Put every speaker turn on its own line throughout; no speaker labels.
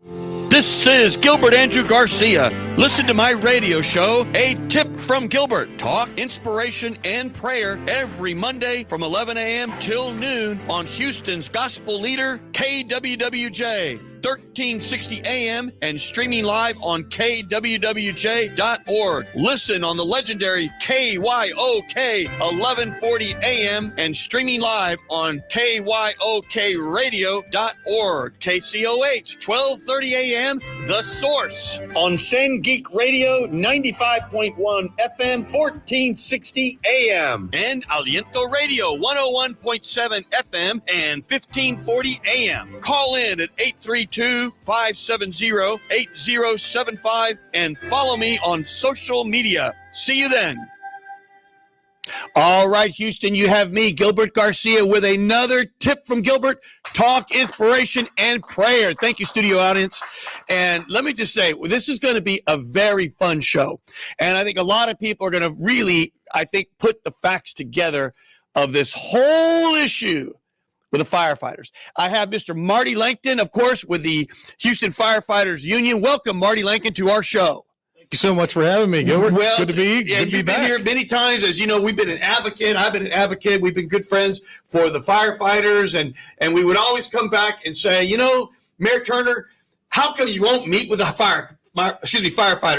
This is Gilbert Andrew Garcia. Listen to my radio show, A Tip from Gilbert. Talk, inspiration, and prayer every Monday from 11 a.m. till noon on Houston's gospel leader, KWWJ. 1360 AM and streaming live on kwwj.org. Listen on the legendary KYOK 1140 AM and streaming live on kyokradio.org. KCOH 1230 AM, The Source on Send Geek Radio 95.1 FM 1460 AM and Aliento Radio 101.7 FM and 1540 AM. Call in at 832-570-8075 and follow me on social media. See you then. All right, Houston, you have me, Gilbert Garcia, with another tip from Gilbert. Talk, inspiration, and prayer. Thank you, studio audience. And let me just say, this is going to be a very fun show. And I think a lot of people are going to really, put the facts together of this whole issue with the firefighters. I have Mr. Marty Lancton, of course, with the Houston Firefighters Union. Welcome, Marty Lancton, to our show.
Thank you so much for having me, Gilbert.
Well,
good to be
you've
back.
Been here many times. As you know, we've been an advocate. I've been an advocate. We've been good friends for the firefighters, and we would always come back and say, you know, Mayor Turner, how come you won't meet with the firefighters?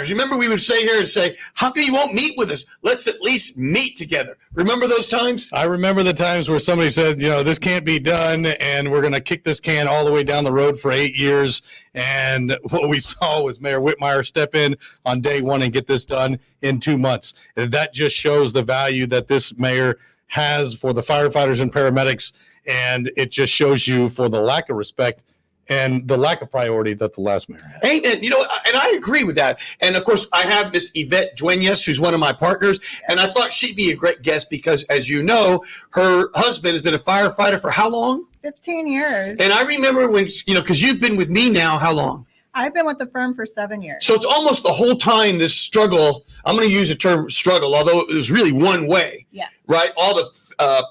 Remember, we would say here and say, how come you won't meet with us? Let's at least meet together. Remember those times?
I remember the times where somebody said, you know, this can't be done, and we're going to kick this can all the way down the road for 8 years. And what we saw was Mayor Whitmire step in on day one and get this done in 2 months. And that just shows the value that this mayor has for the firefighters and paramedics, and it just shows you for the lack of respect and the lack of priority that the last mayor had.
Amen. You know, and I agree with that. And of course, I have Miss Yvette Duenas, who's one of my partners, and I thought she'd be a great guest because, as you know, her husband has been a firefighter for how long?
15 years.
And I remember when, you know, because you've been with me now, how long?
I've been with the firm for 7 years.
So it's almost the whole time this struggle, I'm going to use the term struggle, although it was really one way.
Yes.
Right? All the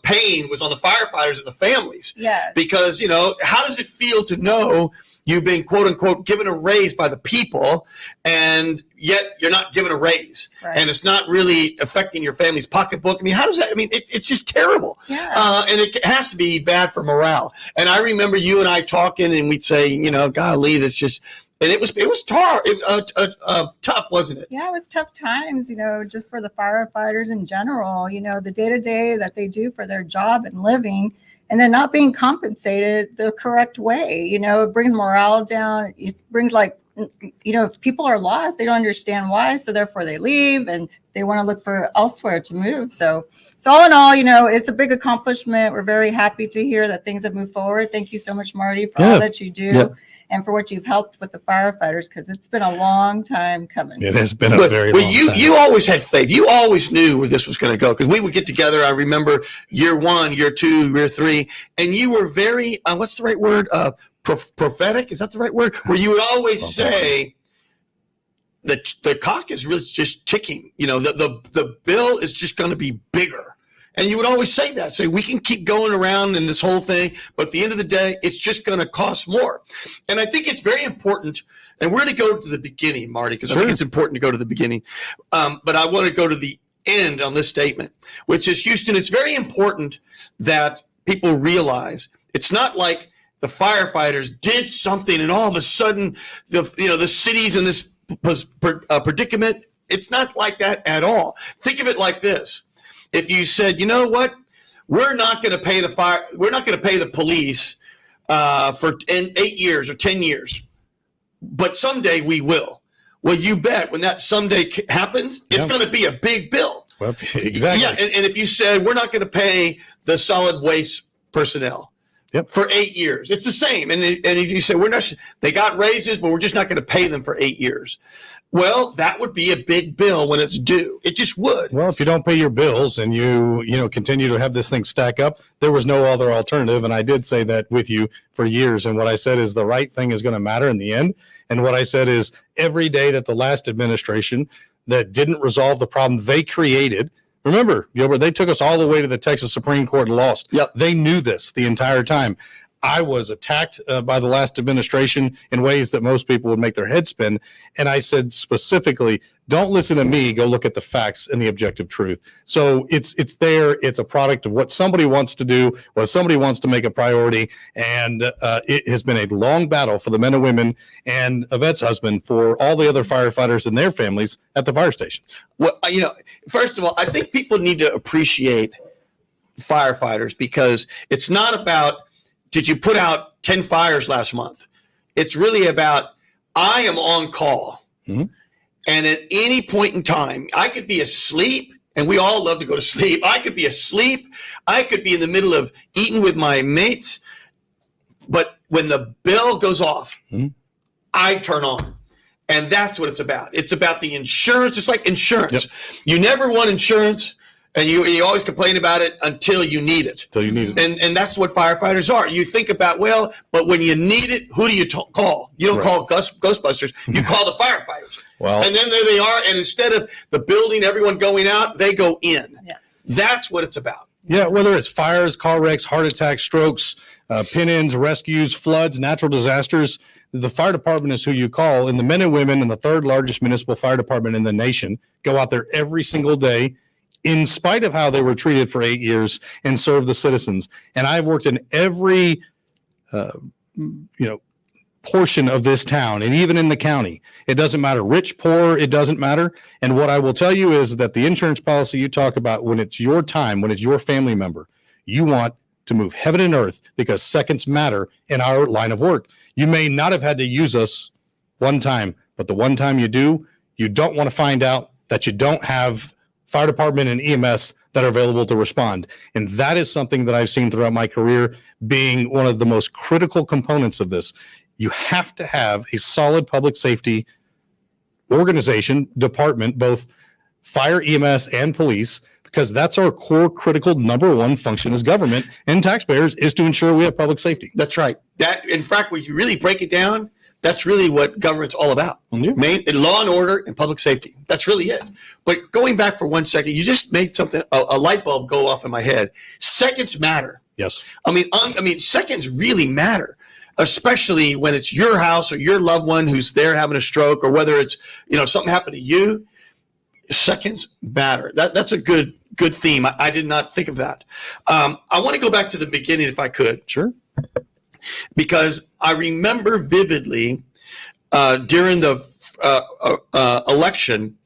pain was on the firefighters and the families.
Yes.
Because, you know, how does it feel to know you've been, quote unquote, given a raise by the people, and yet you're not given a raise,
right,
and it's not really affecting your family's pocketbook? I mean, how does that, I mean, it's just terrible.
Yeah.
And it has to be bad for morale. And I remember you and I talking, and we'd say, you know, golly, this just, and it was tough, wasn't it?
Yeah, it was tough times, you know, just for the firefighters in general, you know, the day-to-day that they do for their job and living, and then not being compensated the correct way. You know, it brings morale down. It brings, like, you know, if people are lost, they don't understand why, so therefore they leave and they want to look for elsewhere to move. So all in all, you know, it's a big accomplishment. We're very happy to hear that things have moved forward. Thank you so much, Marty, for all that you do.
Yeah.
And for what you've helped with the firefighters, because it's been a long time coming.
It has been a very long time.
You always had faith. You always knew where this was going to go, because we would get together. I remember year 1, year 2, year 3, and you were very, what's the right word? Prophetic? Is that the right word? Where you would always say, the clock is really just ticking. You know, the bill is just going to be bigger. And you would always say that. Say, we can keep going around in this whole thing, but at the end of the day, it's just going to cost more. And I think it's very important, and we're going to go to the beginning, Marty, because I think it's important to go to the beginning. But I want to go to the end on this statement, which is, Houston, it's very important that people realize it's not like the firefighters did something and all of a sudden the city's in this predicament. It's not like that at all. Think of it like this. If you said, you know what, we're not going to pay the police for 8 years or 10 years, but someday we will. Well, you bet when that someday happens, it's going to be a big bill.
Well, exactly.
Yeah, and if you said we're not going to pay the solid waste personnel for 8 years, it's the same. And if you say they got raises, but we're just not going to pay them for 8 years. Well, that would be a big bill when it's due. It just would.
Well, if you don't pay your bills and you continue to have this thing stack up, there was no other alternative. And I did say that with you for years. And what I said is the right thing is going to matter in the end. And what I said is every day that the last administration that didn't resolve the problem they created. Remember, Gilbert, they took us all the way to the Texas Supreme Court and lost.
Yep.
They knew this the entire time. I was attacked by the last administration in ways that most people would make their head spin. And I said specifically, don't listen to me, go look at the facts and the objective truth. So it's there. It's a product of what somebody wants to do, what somebody wants to make a priority. And it has been a long battle for the men and women and Yvette's husband, for all the other firefighters and their families at the fire stations.
Well, first of all, I think people need to appreciate firefighters, because it's not about, did you put out 10 fires last month? It's really about, I am on call. Mm-hmm. And at any point in time, I could be asleep, and we all love to go to sleep. I could be asleep. I could be in the middle of eating with my mates. But when the bell goes off, mm-hmm. I turn on. And that's what it's about. It's about the insurance. It's like insurance. Yep. You never want insurance, and you always complain about it until you need it.
Until you need it.
And that's what firefighters are. You think about, well, but when you need it, who do you call? You don't call Ghostbusters. You call the firefighters. Well, and then there they are. And instead of the building, everyone going out, they go in. Yes. That's what it's about.
Yeah, whether it's fires, car wrecks, heart attacks, strokes, pin-ins, rescues, floods, natural disasters, the fire department is who you call. And the men and women in the third largest municipal fire department in the nation go out there every single day, in spite of how they were treated for 8 years, and serve the citizens. And I've worked in every, portion of this town, and even in the county. It doesn't matter, rich, poor, it doesn't matter. And what I will tell you is that the insurance policy you talk about, when it's your time, when it's your family member, you want to move heaven and earth, because seconds matter in our line of work. You may not have had to use us one time, but the one time you do, you don't want to find out that you don't have fire department and EMS that are available to respond. And that is something that I've seen throughout my career being one of the most critical components of this. You have to have a solid public safety organization, department, both fire, EMS, and police, because that's our core critical number one function as government and taxpayers, is to ensure we have public safety.
That's right. That, in fact, when you really break it down, that's really what government's all about. Mm-hmm. Law and order and public safety. That's really it. But going back for 1 second, you just made something, a light bulb go off in my head. Seconds matter.
Yes.
I mean, seconds really matter, especially when it's your house or your loved one who's there having a stroke, or whether it's, something happened to you. Seconds matter. That's a good theme. I did not think of that. I want to go back to the beginning, if I could.
Sure.
Because I remember vividly during the election,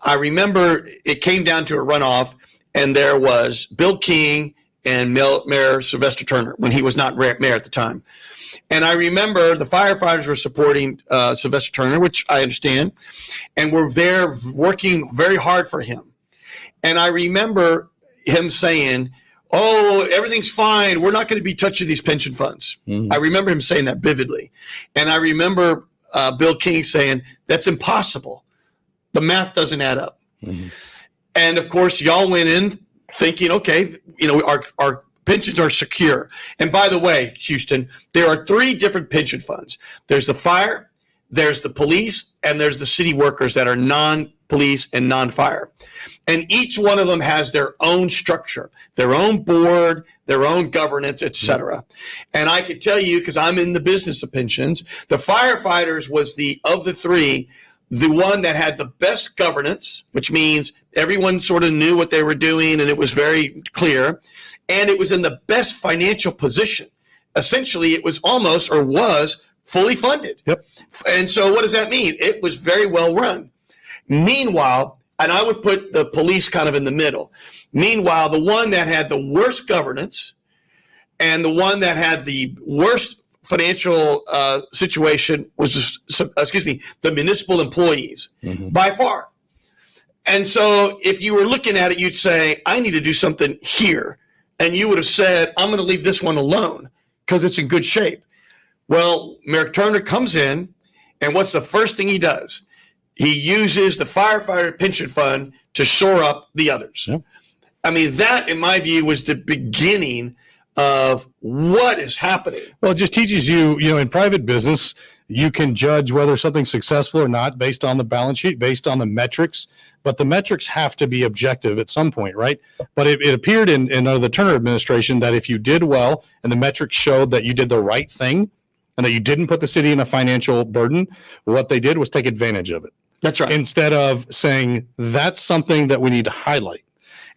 I remember it came down to a runoff, and there was Bill King and Mayor Sylvester Turner, when he was not mayor at the time. And I remember the firefighters were supporting Sylvester Turner, which I understand, and were there working very hard for him. And I remember him saying, "Oh, everything's fine. We're not going to be touching these pension funds." Mm-hmm. I remember him saying that vividly. And I remember Bill King saying, "That's impossible. The math doesn't add up." Mm-hmm. And of course, y'all went in thinking, okay, our pensions are secure. And by the way, Houston, there are 3 different pension funds. There's the fire, there's the police, and there's the city workers that are non-police and non-fire. And each one of them has their own structure, their own board, their own governance, et cetera. And I can tell you, because I'm in the business of pensions, the firefighters was of the 3, the one that had the best governance, which means everyone sort of knew what they were doing and it was very clear. And it was in the best financial position. Essentially, it was almost, or was, fully funded.
Yep.
And so what does that mean? It was very well run. Meanwhile, and I would put the police kind of in the middle. Meanwhile, the one that had the worst governance and the one that had the worst financial situation was, the municipal employees, mm-hmm. by far. And so if you were looking at it, you'd say, I need to do something here. And you would have said, I'm going to leave this one alone because it's in good shape. Well, Mayor Turner comes in, and what's the first thing he does? He uses the firefighter pension fund to shore up the others. Yeah. I mean, that, in my view, was the beginning of what is happening.
Well, it just teaches you, in private business, you can judge whether something's successful or not based on the balance sheet, based on the metrics, but the metrics have to be objective at some point, right? But it appeared in the Turner administration that if you did well and the metrics showed that you did the right thing and that you didn't put the city in a financial burden, what they did was take advantage of it.
That's right.
Instead of saying that's something that we need to highlight.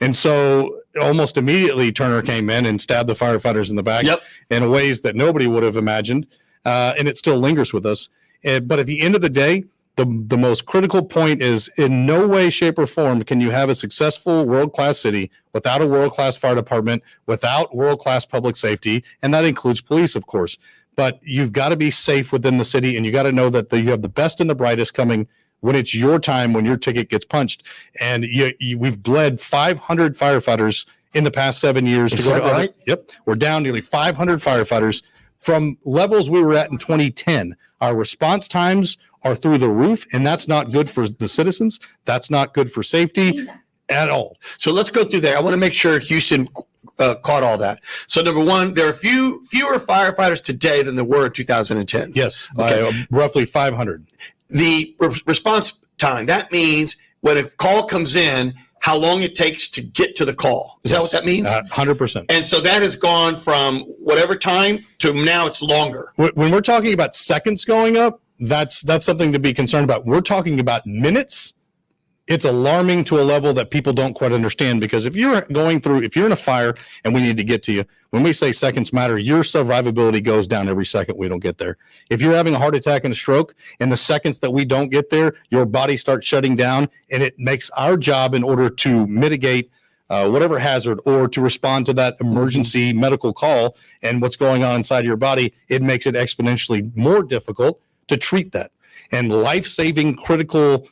And so almost immediately Turner came in and stabbed the firefighters in the back in ways that nobody would have imagined. And it still lingers with us. But at the end of the day, the most critical point is in no way, shape, or form can you have a successful world-class city without a world-class fire department, without world-class public safety, and that includes police, of course. But you've got to be safe within the city, and you got to know that you have the best and the brightest coming when it's your time, when your ticket gets punched. And we've bled 500 firefighters in the past 7 years.
Is that right?
Yep. We're down nearly 500 firefighters from levels we were at in 2010. Our response times are through the roof, and that's not good for the citizens. That's not good for safety at all.
So let's go through there. I want to make sure Houston caught all that. So number one, there are fewer firefighters today than there were in 2010.
Yes,
Okay.
by roughly 500.
The response time, that means when a call comes in, how long it takes to get to the call. Is that what that means?
100%.
And so that has gone from whatever time to now it's longer.
When we're talking about seconds going up, that's something to be concerned about. We're talking about minutes. It's alarming to a level that people don't quite understand, because if you're in a fire and we need to get to you, when we say seconds matter, your survivability goes down every second we don't get there. If you're having a heart attack and a stroke, in the seconds that we don't get there, your body starts shutting down, and it makes our job in order to mitigate whatever hazard or to respond to that emergency medical call and what's going on inside your body, it makes it exponentially more difficult to treat that. And life-saving critical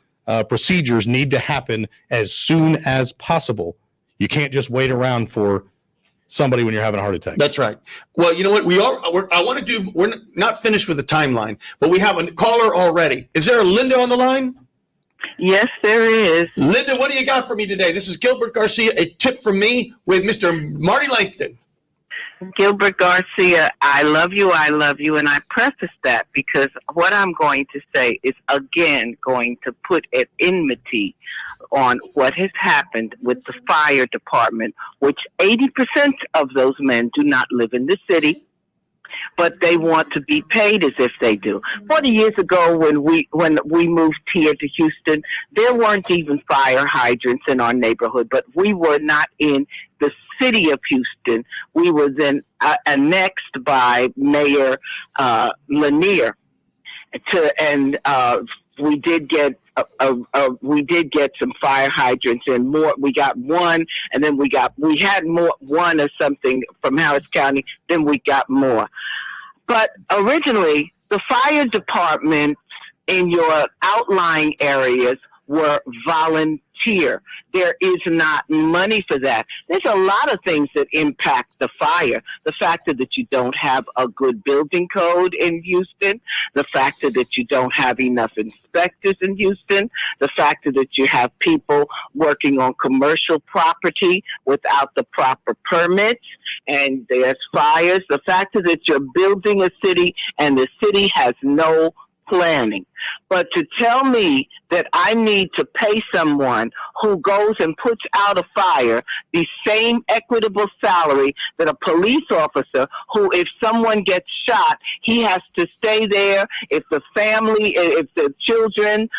procedures need to happen as soon as possible. You can't just wait around for somebody when you're having a heart attack.
That's right. Well, you know what? We're not finished with the timeline, but we have a caller already. Is there a Linda on the line?
Yes, there is.
Linda, what do you got for me today? This is Gilbert Garcia, a tip from me with Mr. Marty Lancton.
Gilbert Garcia, I love you, and I preface that because what I'm going to say is, again, going to put at enmity on what has happened with the fire department, which 80% of those men do not live in the city, but they want to be paid as if they do. 40 years ago, when we moved here to Houston, there weren't even fire hydrants in our neighborhood, but we were not in the city of Houston. We were then annexed by Mayor Lanier, we did get some fire hydrants and more. We got one, and then we had more, one or something from Harris County. Then we got more. But originally, the fire departments in your outlying areas were volunteer. There is not money for that. There's a lot of things that impact the fire. The factor that you don't have a good building code in Houston, the factor that you don't have enough inspectors in Houston, the factor that you have people working on commercial property without the proper permits, and there's fires, the factor that you're building a city and the city has no planning. But to tell me that I need to pay someone who goes and puts out a fire the same equitable salary that a police officer who, if someone gets shot, he has to stay there. If the children's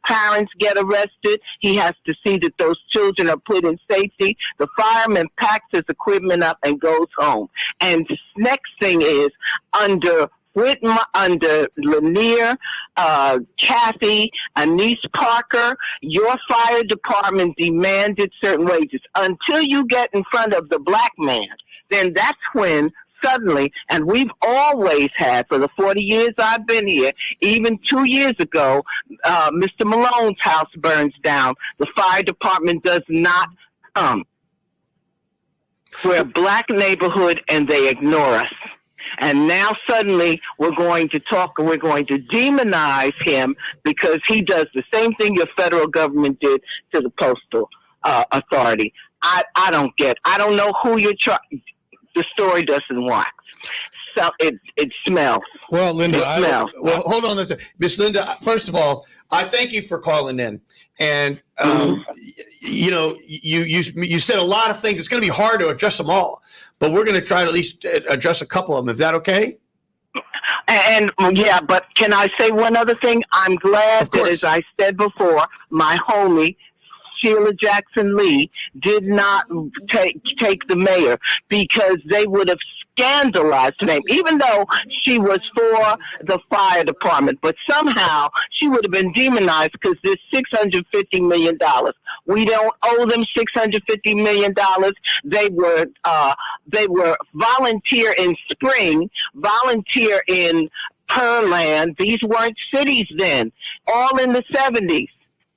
parents get arrested, he has to see that those children are put in safety. The fireman packs his equipment up and goes home. And the next thing is, under Lanier, Kathy, Anise Parker, your fire department demanded certain wages. Until you get in front of the black man, then that's when suddenly, and we've always had for the 40 years I've been here, even 2 years ago, Mr. Malone's house burns down. The fire department does not come. We're a black neighborhood and they ignore us. And now suddenly we're going to demonize him because he does the same thing your federal government did to the postal authority. I don't know who you're trying. the story doesn't wax. So it smells.
Well, Linda,
well, hold on a second. Miss Linda, first of all, I thank you for calling in. And, you know, you said a lot of things. It's going to be hard to address them all, but we're going to try to at least address a couple of them. Is that okay?
And yeah, but can I say one other thing? I'm glad that, as I said before, my homie, Sheila Jackson Lee, did not take the mayor, because they would have scandalized her name, even though she was for the fire department. But somehow she would have been demonized because there's $650 million. We don't owe them $650 million. They were volunteer in Spring, volunteer in Pearland. These weren't cities then, all in the 70s.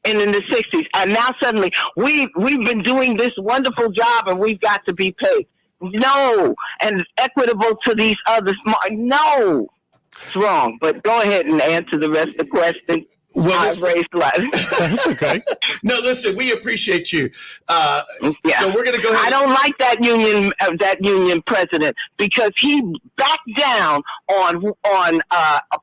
And in the 60s, and now suddenly we've been doing this wonderful job, and we've got to be paid. No, and equitable to these others. No, it's wrong. But go ahead and answer the rest of the question.
Well,
I've raised a lot.
That's okay.
No, listen, we appreciate you.
Yeah.
So we're going to go ahead.
I don't like that union president, because he backed down on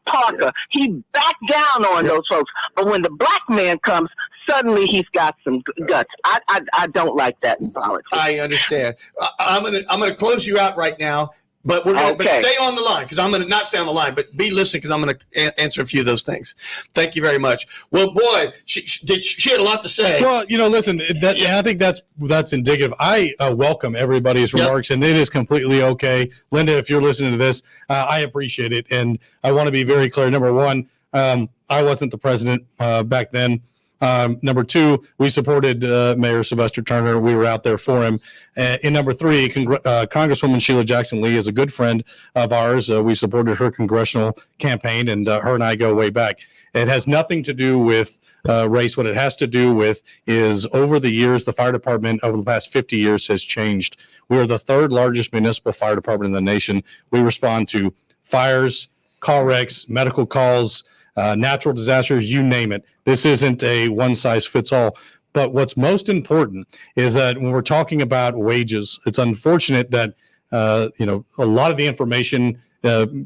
Parker. He backed down on those folks. But when the black man comes, suddenly he's got some guts. I don't like that in politics.
I understand. I'm gonna close you out right now. But we're gonna but stay on the line, because I'm going to not stay on the line, but be listening, because I'm going to answer a few of those things. Thank you very much. Well, boy, she had a lot to say.
Well, you know, listen, I think that's indicative. I welcome everybody's remarks, and it is completely okay. Linda, if you're listening to this, I appreciate it. And I want to be very clear. Number one, I wasn't the president back then. Number two, we supported Mayor Sylvester Turner. We were out there for him. And number three, Congresswoman Sheila Jackson Lee is a good friend of ours. We supported her congressional campaign, and her and I go way back. It has nothing to do with race. What it has to do with is, over the years, the fire department over the past 50 years has changed. We are the third largest municipal fire department in the nation. We respond to fires, car wrecks, medical calls, natural disasters, you name it. This isn't a one-size-fits-all. But what's most important is that when we're talking about wages, it's unfortunate that a lot of the information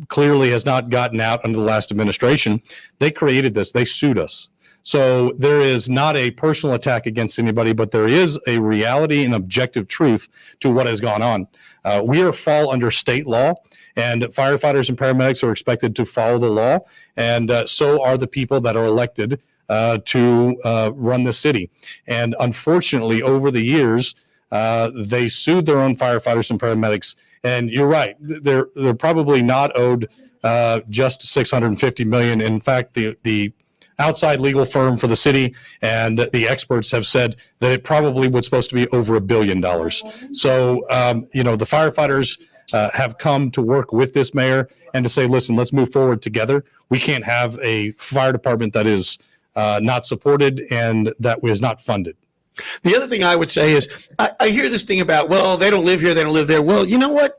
clearly has not gotten out under the last administration. They created this. They sued us. So there is not a personal attack against anybody, but there is a reality and objective truth to what has gone on. We fall under state law, and firefighters and paramedics are expected to follow the law, and so are the people that are elected to run the city. And unfortunately, over the years, they sued their own firefighters and paramedics. And you're right; they're probably not owed just $650 million. In fact, the outside legal firm for the city and the experts have said that it probably was supposed to be over $1 billion. So, the firefighters have come to work with this mayor and to say, listen, let's move forward together. We can't have a fire department that is not supported and that was not funded.
The other thing I would say is, I hear this thing about, well, they don't live here, they don't live there. Well, you know what?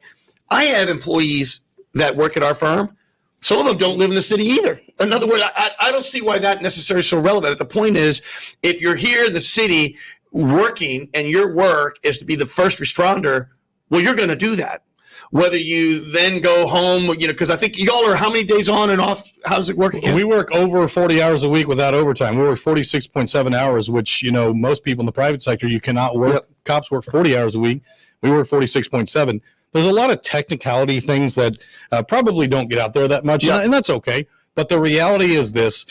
I have employees that work at our firm. Some of them don't live in the city either. In other words, I don't see why that necessarily is so relevant. The point is, if you're here in the city working and your work is to be the first responder, well, you're going to do that. Whether you then go home, because I think y'all are how many days on and off? How does it work again?
We work over 40 hours a week without overtime. We work 46.7 hours, which, most people in the private sector, you cannot work. Yep. Cops work 40 hours a week. We work 46.7. There's a lot of technicality things that probably don't get out there that much, and that's okay. But the reality is this,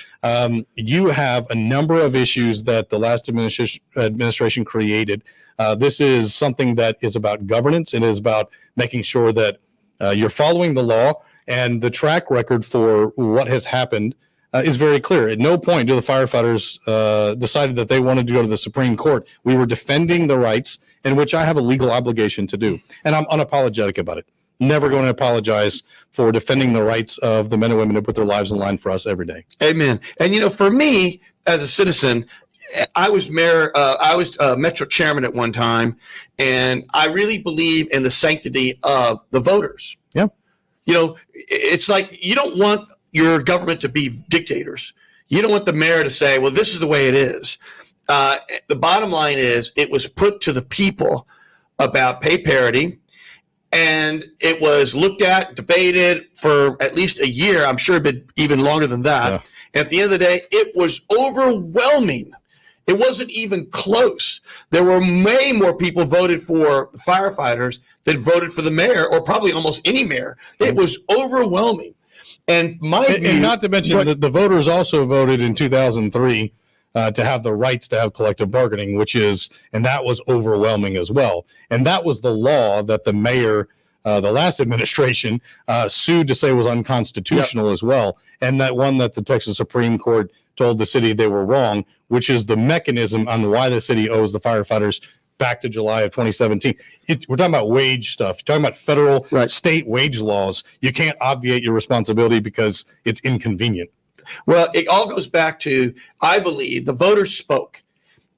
you have a number of issues that the last administration created. This is something that is about governance. It is about making sure that you're following the law, and the track record for what has happened is very clear. At no point do the firefighters decided that they wanted to go to the Supreme Court. We were defending the rights, in which I have a legal obligation to do. And I'm unapologetic about it. Never going to apologize for defending the rights of the men and women who put their lives on the line for us every day.
Amen. And, for me as a citizen, I was mayor, I was Metro chairman at one time, and I really believe in the sanctity of the voters.
Yeah.
It's like, you don't want your government to be dictators. You don't want the mayor to say, well, this is the way it is. The bottom line is, it was put to the people about pay parity And it was looked at, debated for at least a year. I'm sure it'd been even longer than that.
Yeah.
At the end of the day, it was overwhelming. It wasn't even close. There were way more people voted for firefighters than voted for the mayor, or probably almost any mayor. It was overwhelming. And
and not to mention that the voters also voted in 2003 to have the rights to have collective bargaining, and that was overwhelming as well. And that was the law that the mayor, the last administration, sued to say was unconstitutional as well. And that one that the Texas Supreme Court told the city they were wrong, which is the mechanism on why the city owes the firefighters back to July of 2017. We're talking about wage stuff. You're talking about federal, state wage laws. You can't obviate your responsibility because it's inconvenient.
Well, it all goes back to, I believe, the voters spoke.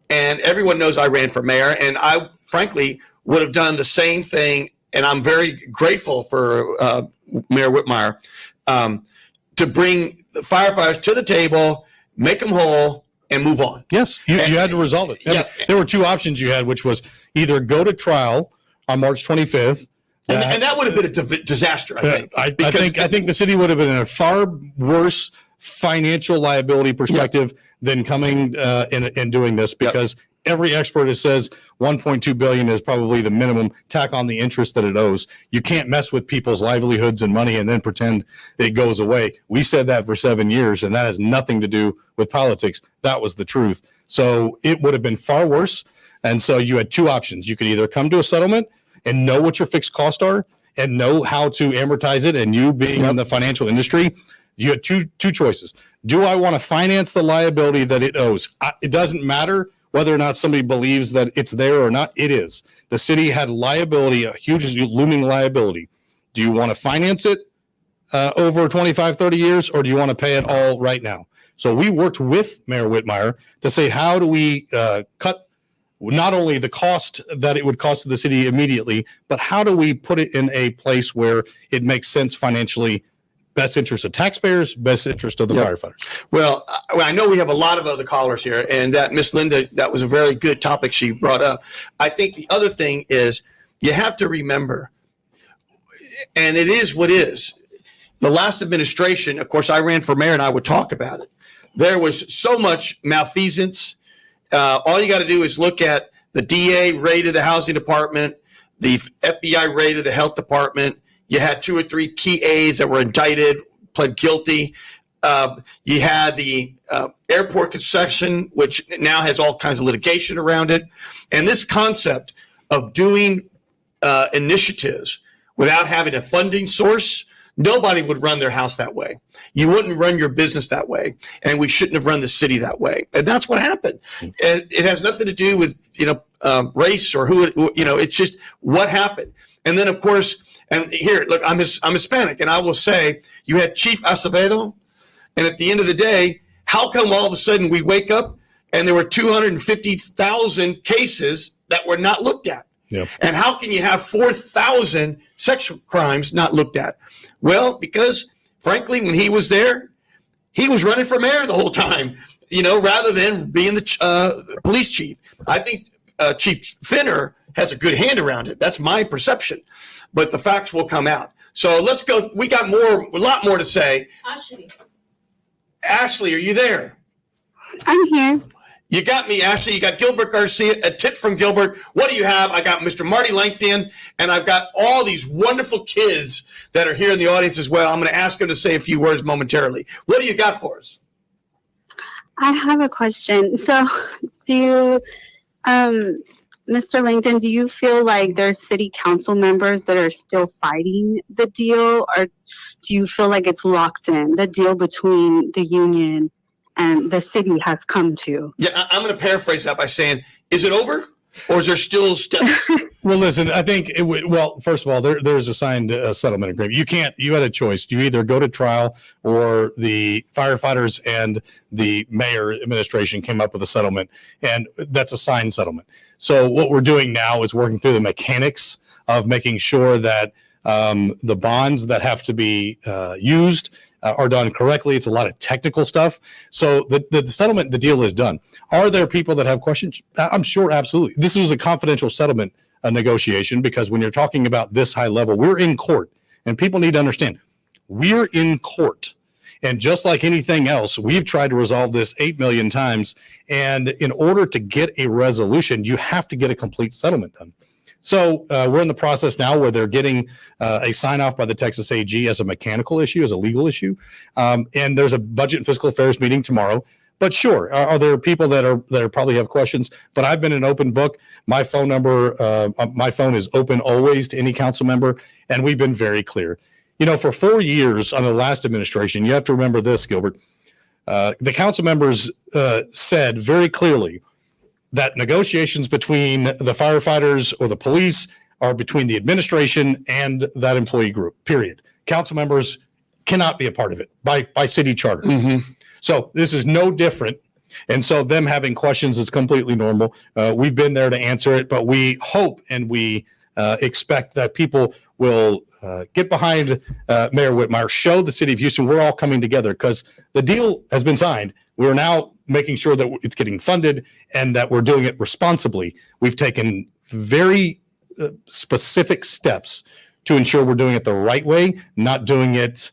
And everyone knows I ran for mayor, and I, frankly, would have done the same thing. And I'm very grateful for Mayor Whitmire to bring the firefighters to the table, make them whole, and move on.
Yes, you had to resolve it.
Yeah.
There were two options you had, which was either go to trial on March 25th.
And that would have been a disaster, I think.
I think the city would have been in a far worse financial liability perspective than coming and doing this, because every expert says 1.2 billion is probably the minimum. Tack on the interest that it owes. You can't mess with people's livelihoods and money and then pretend it goes away. We said that for 7 years, and that has nothing to do with politics. That was the truth. So it would have been far worse. And so you had two options. You could either come to a settlement and know what your fixed costs are and know how to amortize it. And you being in the financial industry, you had two choices. Do I want to finance the liability that it owes? It doesn't matter whether or not somebody believes that it's there or not. It is. The city had liability, a huge looming liability. Do you want to finance it over 25, 30 years, or do you want to pay it all right now? So we worked with Mayor Whitmire to say, how do we cut not only the cost that it would cost to the city immediately, but how do we put it in a place where it makes sense financially, best interest of taxpayers, best interest of the firefighters.
Well, I know we have a lot of other callers here, and that Miss Linda, that was a very good topic she brought up. I think the other thing is you have to remember, and it is what is. The last administration, of course, I ran for mayor and I would talk about it. There was so much malfeasance. All you got to do is look at the DA raid of the housing department, the FBI raid of the health department. You had 2 or 3 key A's that were indicted, pled guilty. You had the airport concession, which now has all kinds of litigation around it. And this concept of doing initiatives without having a funding source, nobody would run their house that way. You wouldn't run your business that way, and we shouldn't have run the city that way. And that's what happened. And it has nothing to do with race or who. It's just what happened. And then, of course, and here, look, I'm Hispanic, and I will say you had Chief Acevedo, and at the end of the day, how come all of a sudden we wake up and there were 250,000 cases that were not looked at?
Yep.
And how can you have 4,000 sexual crimes not looked at? Well, because frankly, when he was there, he was running for mayor the whole time, rather than being the police chief. I think Chief Finner has a good hand around it. That's my perception, but the facts will come out. So let's go. We got a lot more to say. Ashley, are you there?
I'm here.
You got me, Ashley. You got Gilbert Garcia, a tip from Gilbert. What do you have? I got Mr. Marty Lancton, and I've got all these wonderful kids that are here in the audience as well. I'm going to ask them to say a few words momentarily. What do you got for us?
I have a question. So, do you, Mr. Lancton, do you feel like there's city council members that are still fighting the deal, or do you feel like it's locked in, the deal between the union and the city has come to?
Yeah, I'm going to paraphrase that by saying, is it over, or is there still steps?
Well, listen, I think, first of all, there's a signed settlement agreement. You had a choice. You either go to trial, or the firefighters and the mayor administration came up with a settlement, and that's a signed settlement. So what we're doing now is working through the mechanics of making sure that the bonds that have to be used are done correctly. It's a lot of technical stuff. So the settlement, the deal is done. Are there people that have questions? I'm sure, absolutely. This was a confidential settlement a negotiation, because when you're talking about this high level, we're in court, and people need to understand we're in court. And just like anything else, we've tried to resolve this 8 million times. And in order to get a resolution, you have to get a complete settlement done. So we're in the process now where they're getting a sign off by the Texas AG as a mechanical issue, as a legal issue. And there's a budget and fiscal affairs meeting tomorrow. But sure, are there people that probably have questions? But I've been an open book. My phone number, my phone is open always to any council member. And we've been very clear. You know, for 4 years under the last administration, you have to remember this, Gilbert, the council members said very clearly that negotiations between the firefighters or the police are between the administration and that employee group, period. Council members cannot be a part of it by city charter.
Mm-hmm.
So this is no different. And so them having questions is completely normal. We've been there to answer it, but we hope and we expect that people will get behind Mayor Whitmire, show the city of Houston we're all coming together, because the deal has been signed. We're now making sure that it's getting funded and that we're doing it responsibly. We've taken very specific steps to ensure we're doing it the right way, not doing it,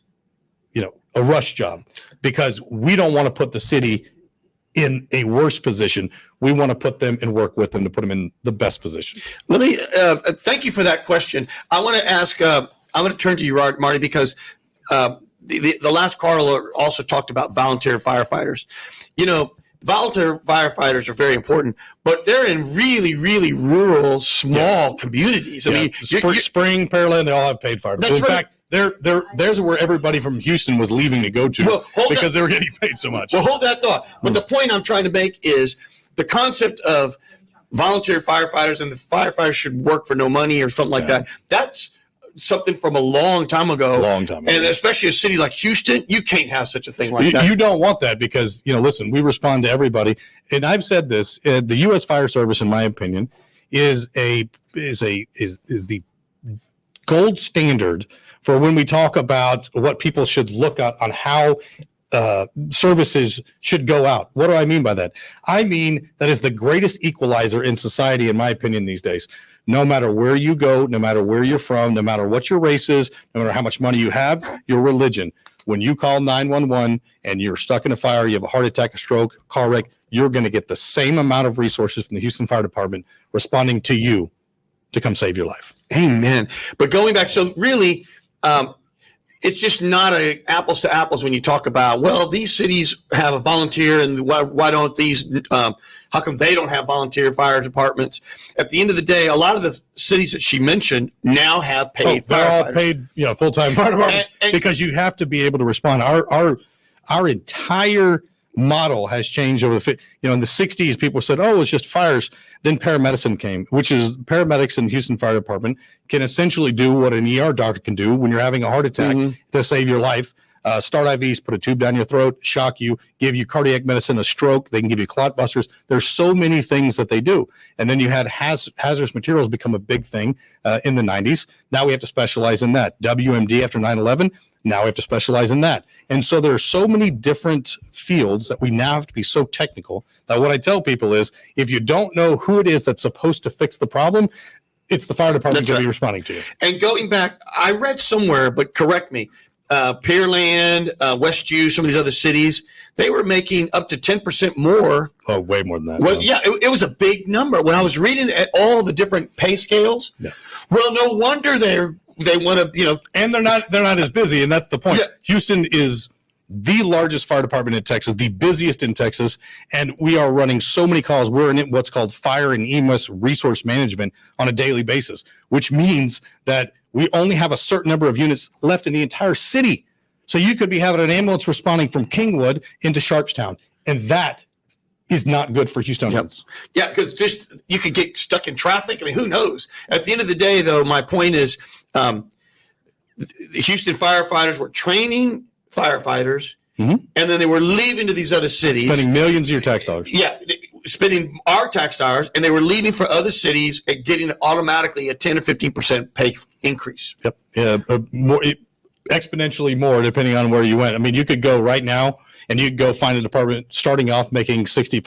a rush job, because we don't want to put the city in a worse position. We want to put them and work with them to put them in the best position.
Let me thank you for that question. I want to ask. I'm going to turn to you, Marty, because the last caller also talked about volunteer firefighters. Volunteer firefighters are very important, but they're in really, really rural, small communities. I mean,
Spring, Pearland, they all have paid fire. In
right.
fact, there's where everybody from Houston was leaving to go to because they were getting paid so much.
Well, hold that thought. But the point I'm trying to make is the concept of volunteer firefighters, and the firefighters should work for no money or something like that. That's something from a long time ago. And especially a city like Houston, you can't have such a thing like that.
You don't want that because, listen, we respond to everybody. And I've said this, the U.S. Fire Service, in my opinion, is the gold standard for when we talk about what people should look at on how services should go out. What do I mean by that? I mean that is the greatest equalizer in society, in my opinion, these days. No matter where you go, no matter where you're from, no matter what your race is, no matter how much money you have, your religion. When you call 911 and you're stuck in a fire, you have a heart attack, a stroke, a car wreck, you're going to get the same amount of resources from the Houston Fire Department responding to you to come save your life.
Amen. But going back, so really, it's just not a apples to apples when you talk about, well, these cities have a volunteer, and why don't these, how come they don't have volunteer fire departments? At the end of the day, a lot of the cities that she mentioned now have paid
they're
firefighters.
all paid, full-time fire departments, because you have to be able to respond. Our entire model has changed over in the 60s. People said, oh, it's just fires. Then paramedicine came, which is paramedics in Houston Fire Department can essentially do what an ER doctor can do when you're having a heart attack to save your life. Start IVs, put a tube down your throat, shock you, give you cardiac medicine, a stroke. They can give you clot busters. There's so many things that they do. And then you had hazardous materials become a big thing in the 90s. Now we have to specialize in that. WMD after 9/11. Now we have to specialize in that. And so there are so many different fields that we now have to be so technical that what I tell people is, if you don't know who it is that's supposed to fix the problem, it's the fire department going to be responding to you.
And going back, I read somewhere, but correct me, Pearland, Westview, some of these other cities, they were making up to 10% more.
Oh, way more than that.
Well, yeah, it was a big number. When I was reading at all the different pay scales, well, no wonder they want to,
and they're not as busy, and that's the point.
Yeah.
Houston is the largest fire department in Texas, the busiest in Texas, and we are running so many calls. We're in what's called fire and EMS resource management on a daily basis, which means that we only have a certain number of units left in the entire city. So you could be having an ambulance responding from Kingwood into Sharpstown, and that is not good for Houstonians.
Yeah, because just you could get stuck in traffic. I mean, who knows? At the end of the day, though, my point is the Houston firefighters were training firefighters, and then they were leaving to these other cities.
Spending millions of your tax dollars.
Yeah, spending our tax dollars, and they were leaving for other cities and getting automatically a 10 or 15% pay increase.
Yep. Yeah, exponentially more depending on where you went. I mean, you could go right now and you could go find a department starting off making $65,000,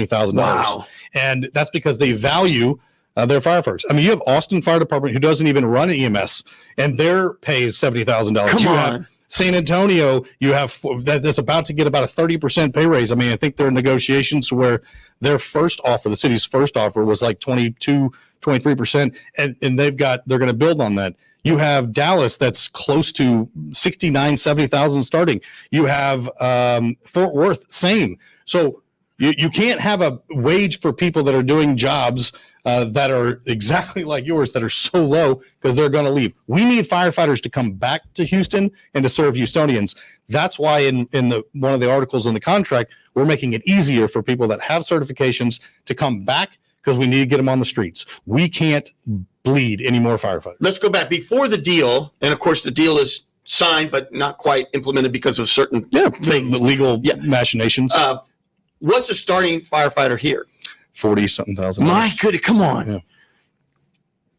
$70,000.
Wow.
And that's because they value They're firefighters. I mean, you have Austin Fire Department who doesn't even run EMS, and their pay is $70,000.
Come
you
on.
have San Antonio, you have that's about to get about a 30% pay raise. I mean, I think there are negotiations where their first offer, the city's first offer, was like 22, 23%, and they're going to build on that. You have Dallas that's close to 69, 70,000 starting. You have Fort Worth, same. So you can't have a wage for people that are doing jobs that are exactly like yours that are so low because they're going to leave. We need firefighters to come back to Houston and to serve Houstonians. That's why in one of the articles in the contract, we're making it easier for people that have certifications to come back because we need to get them on the streets. We can't bleed any more firefighters.
Let's go back before the deal. And of course, the deal is signed, but not quite implemented because of certain things.
The legal machinations.
What's a starting firefighter here?
40-something thousand.
My goodness, come on.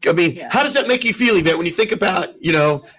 Yeah.
I mean, how does that make you feel, Yvette, when you think about,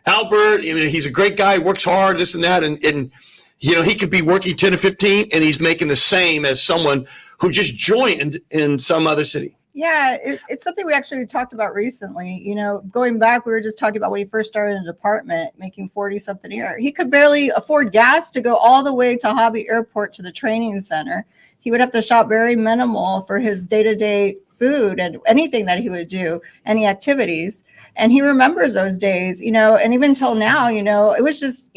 Albert? He's a great guy, works hard, this and that, and he could be working 10 to 15, and he's making the same as someone who just joined in some other city.
Yeah, it's something we actually talked about recently. Going back, we were just talking about when he first started in the department, making 40-something a year. He could barely afford gas to go all the way to Hobby Airport to the training center. He would have to shop very minimal for his day-to-day food and anything that he would do, any activities. And he remembers those days, and even till now, it was just,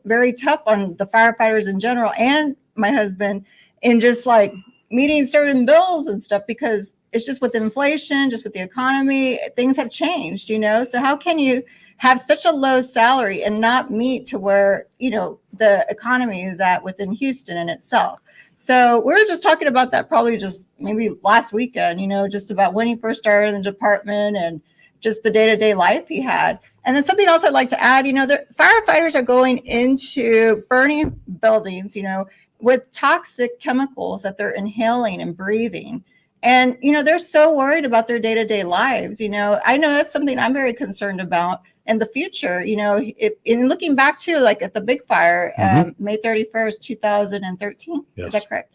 very tough on the firefighters in general and my husband in just like meeting certain bills and stuff, because it's just with inflation, just with the economy, things have changed, So how can you have such a low salary and not meet to where, the economy is at within Houston in itself? So we were just talking about that probably just maybe last weekend, just about when he first started in the department and just the day-to-day life he had. And then something else I'd like to add, the firefighters are going into burning buildings, with toxic chemicals that they're inhaling and breathing. And, they're so worried about their day-to-day lives. I know that's something I'm very concerned about in the future. In looking back to like at the big fire, May 31st, 2013.
Yes.
Is that correct?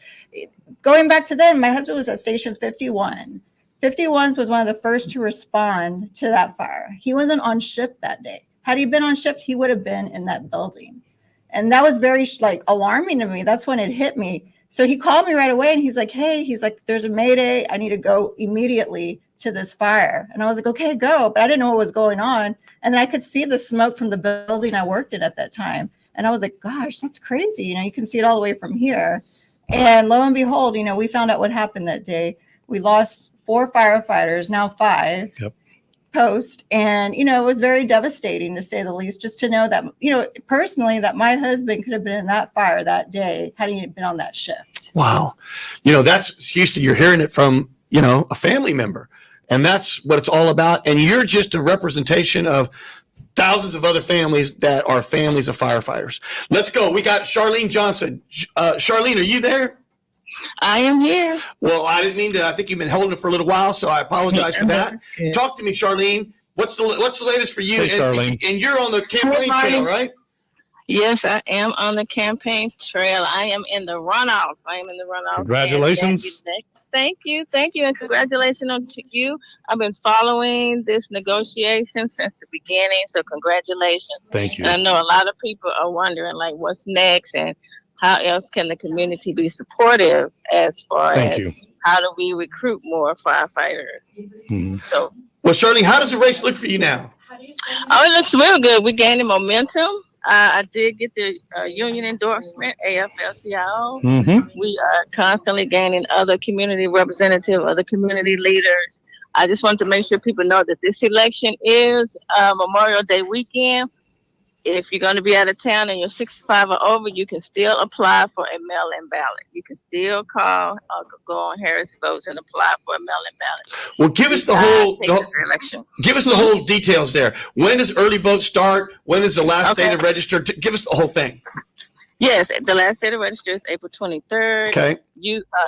Going back to then, my husband was at Station 51. 51 was one of the first to respond to that fire. He wasn't on shift that day. Had he been on shift, he would have been in that building. And that was very alarming to me. That's when it hit me. So he called me right away and he's like, hey, there's a mayday. I need to go immediately to this fire. And I was like, okay, go. But I didn't know what was going on. And then I could see the smoke from the building I worked in at that time. And I was like, gosh, that's crazy. You can see it all the way from here. And lo and behold, we found out what happened that day. We lost 4 firefighters, now 5.
Yep.
Post. And, it was very devastating to say the least, just to know that, personally, that my husband could have been in that fire that day had he been on that shift.
Wow. That's Houston. You're hearing it from, a family member. And that's what it's all about. And you're just a representation of thousands of other families that are families of firefighters. Let's go. We got Charlene Johnson. Charlene, are you there?
I am here.
Well, I didn't mean to. I think you've been holding it for a little while, so I apologize for that. Talk to me, Charlene. What's the latest for you?
Hey, Charlene.
And you're on the campaign trail, right?
Yes, I am on the campaign trail. I am in the runoff.
Congratulations.
Thank you, and congratulations to you. I've been following this negotiation since the beginning, so congratulations.
Thank you.
And I know a lot of people are wondering, what's next, and how else can the community be supportive as far
Thank
as
you.
how do we recruit more firefighters?
Mm-hmm.
So,
well, Charlene, how does the race look for you now?
it looks real good. We're gaining momentum. I did get the union endorsement, AFL-CIO.
Mm-hmm.
We are constantly gaining other community representatives, other community leaders. I just want to make sure people know that this election is Memorial Day weekend. If you're going to be out of town and you're 65 or over, you can still apply for a mail-in ballot. You can still call or go on Harris Votes and apply for a mail-in ballot.
Well, give us the whole details there. When does early vote start? When is the last day to register? Give us the whole thing.
Yes, the last day to register is April 23rd.
Okay.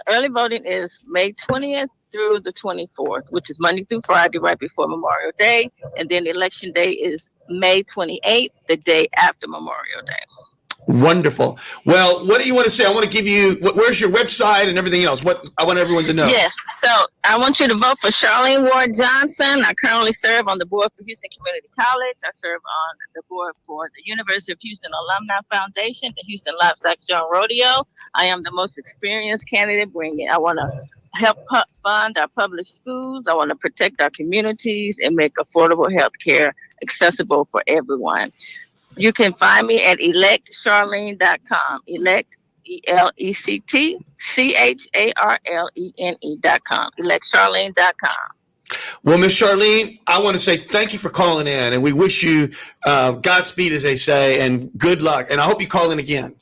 Early voting is May 20th through the 24th, which is Monday through Friday, right before Memorial Day. And then the election day is May 28th, the day after Memorial Day.
Wonderful. Well, what do you want to say? I want to give you, where's your website and everything else? What I want everyone to know.
Yes, so I want you to vote for Charlene Ward Johnson. I currently serve on the board for Houston Community College. I serve on the board for the University of Houston Alumni Foundation, the Houston Livestock Show and Rodeo. I am the most experienced candidate bringing. I want to help fund our public schools. I want to protect our communities and make affordable health care accessible for everyone. You can find me at electcharlene.com. Elect, ElectCharlene.com. Electcharlene.com.
Well, Miss Charlene, I want to say thank you for calling in, and we wish you Godspeed, as they say, and good luck. And I hope you call in again.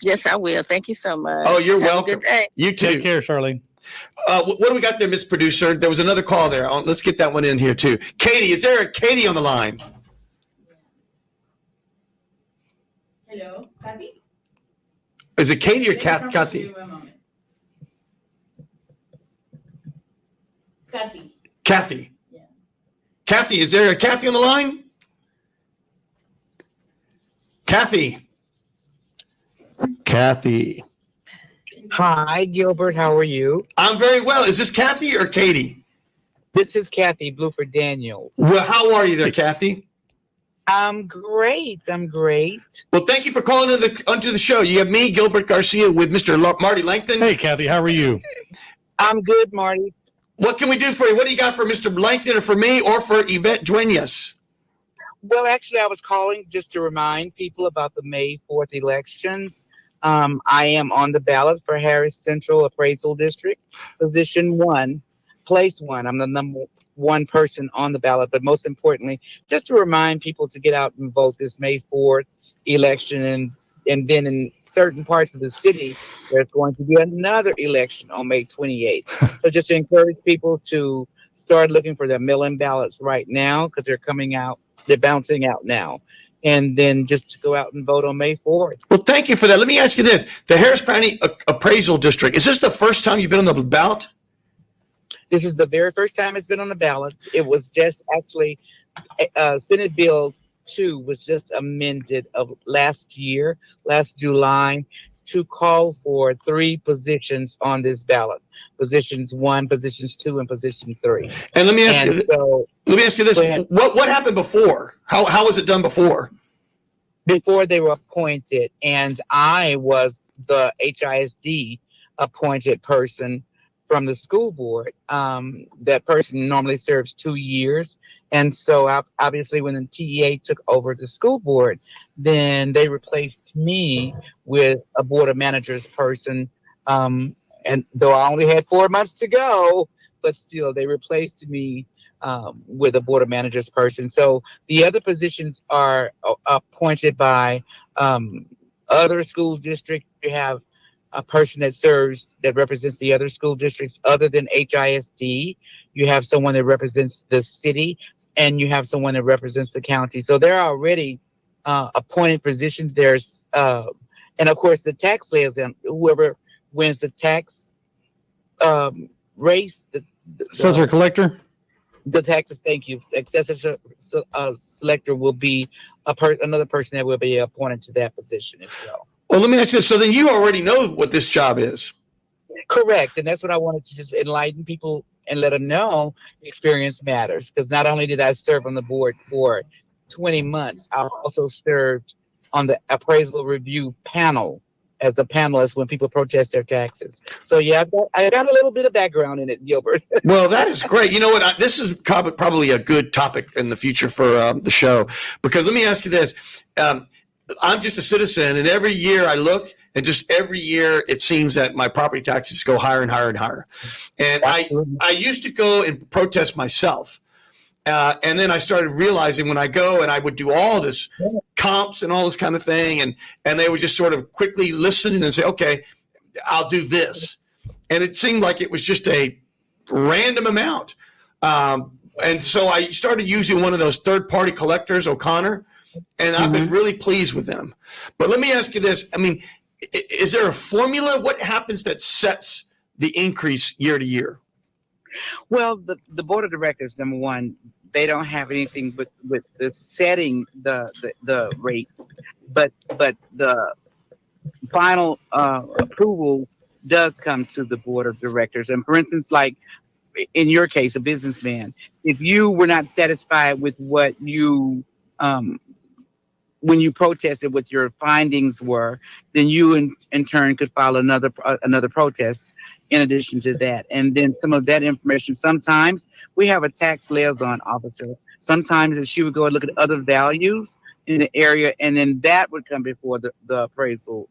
Yes, I will. Thank you so much.
Oh, you're
Have
welcome.
a good day.
You too.
Take care, Charlene.
What do we got there, Miss Producer? There was another call there. Let's get that one in here too. Katie, is there a Katie on the line?
Hello, Kathy?
Is it Katie or
Let me transfer
Kathy?
you a moment. Kathy.
Kathy.
Yeah.
Kathy, is there a Kathy on the line? Kathy. Kathy.
Hi, Gilbert. How are you?
I'm very well. Is this Kathy or Katie?
This is Kathy Bluford Daniels.
Well, how are you there, Kathy?
I'm great. I'm great.
Well, thank you for calling onto the show. You have me, Gilbert Garcia, with Mr. Marty Lancton.
Hey, Kathy, how are you?
I'm good, Marty.
What can we do for you? What do you got for Mr. Lancton or for me or for Yvette Duenas?
Well, actually, I was calling just to remind people about the May 4th elections. I am on the ballot for Harris Central Appraisal District, position 1, place 1. I'm the number 1 person on the ballot, but most importantly, just to remind people to get out and vote this May 4th election. And then in certain parts of the city, there's going to be another election on May 28th. So just to encourage people to start looking for their mail-in ballots right now, because they're coming out, they're bouncing out now. And then just to go out and vote on May 4th.
Well, thank you for that. Let me ask you this. The Harris County Appraisal District, is this the first time you've been on the ballot?
This is the very first time it's been on the ballot. It was just actually, Senate Bill 2 was just amended of last year, last July, to call for 3 positions on this ballot. Positions 1, positions 2, and position 3.
And let me ask you.
So,
let me ask you this: what happened before? How was it done before?
Before they were appointed, and I was the HISD appointed person from the school board. That person normally serves 2 years, and so obviously when the TEA took over the school board, then they replaced me with a board of managers person. And though I only had 4 months to go, but still they replaced me with a board of managers person. So the other positions are appointed by other school districts. You have a person that represents the other school districts other than HISD. You have someone that represents the city, and you have someone that represents the county. So there are already appointed positions. There's and of course the tax liaison, whoever wins the tax race, the
Assessor collector?
the taxes, thank you, excessive selector will be another person that will be appointed to that position as well.
Well, let me ask you this. So then you already know what this job is.
Correct. And that's what I wanted to just enlighten people and let them know experience matters. Because not only did I serve on the board for 20 months, I also served on the appraisal review panel as a panelist when people protest their taxes. So yeah, I got a little bit of background in it, Gilbert.
Well, that is great. You know what? This is probably a good topic in the future for the show, because let me ask you this. I'm just a citizen, and every year I look, and just every year it seems that my property taxes go higher and higher and higher. And I used to go and protest myself. And then I started realizing when I go and I would do all this comps and all this kind of thing, and they would just sort of quickly listen and then say, okay, I'll do this. And it seemed like it was just a random amount. And so I started using one of those third-party collectors, O'Connor, and I've been really pleased with them. But let me ask you this. I mean, is there a formula? What happens that sets the increase year to year?
Well, the board of directors, number one, they don't have anything with the setting the rates, but the final approval does come to the board of directors. And for instance, like in your case, a businessman, if you were not satisfied with what you when you protested what your findings were, then you in turn could file another protest in addition to that. And then some of that information, sometimes we have a tax liaison officer. Sometimes she would go and look at other values in the area, and then that would come before the appraisal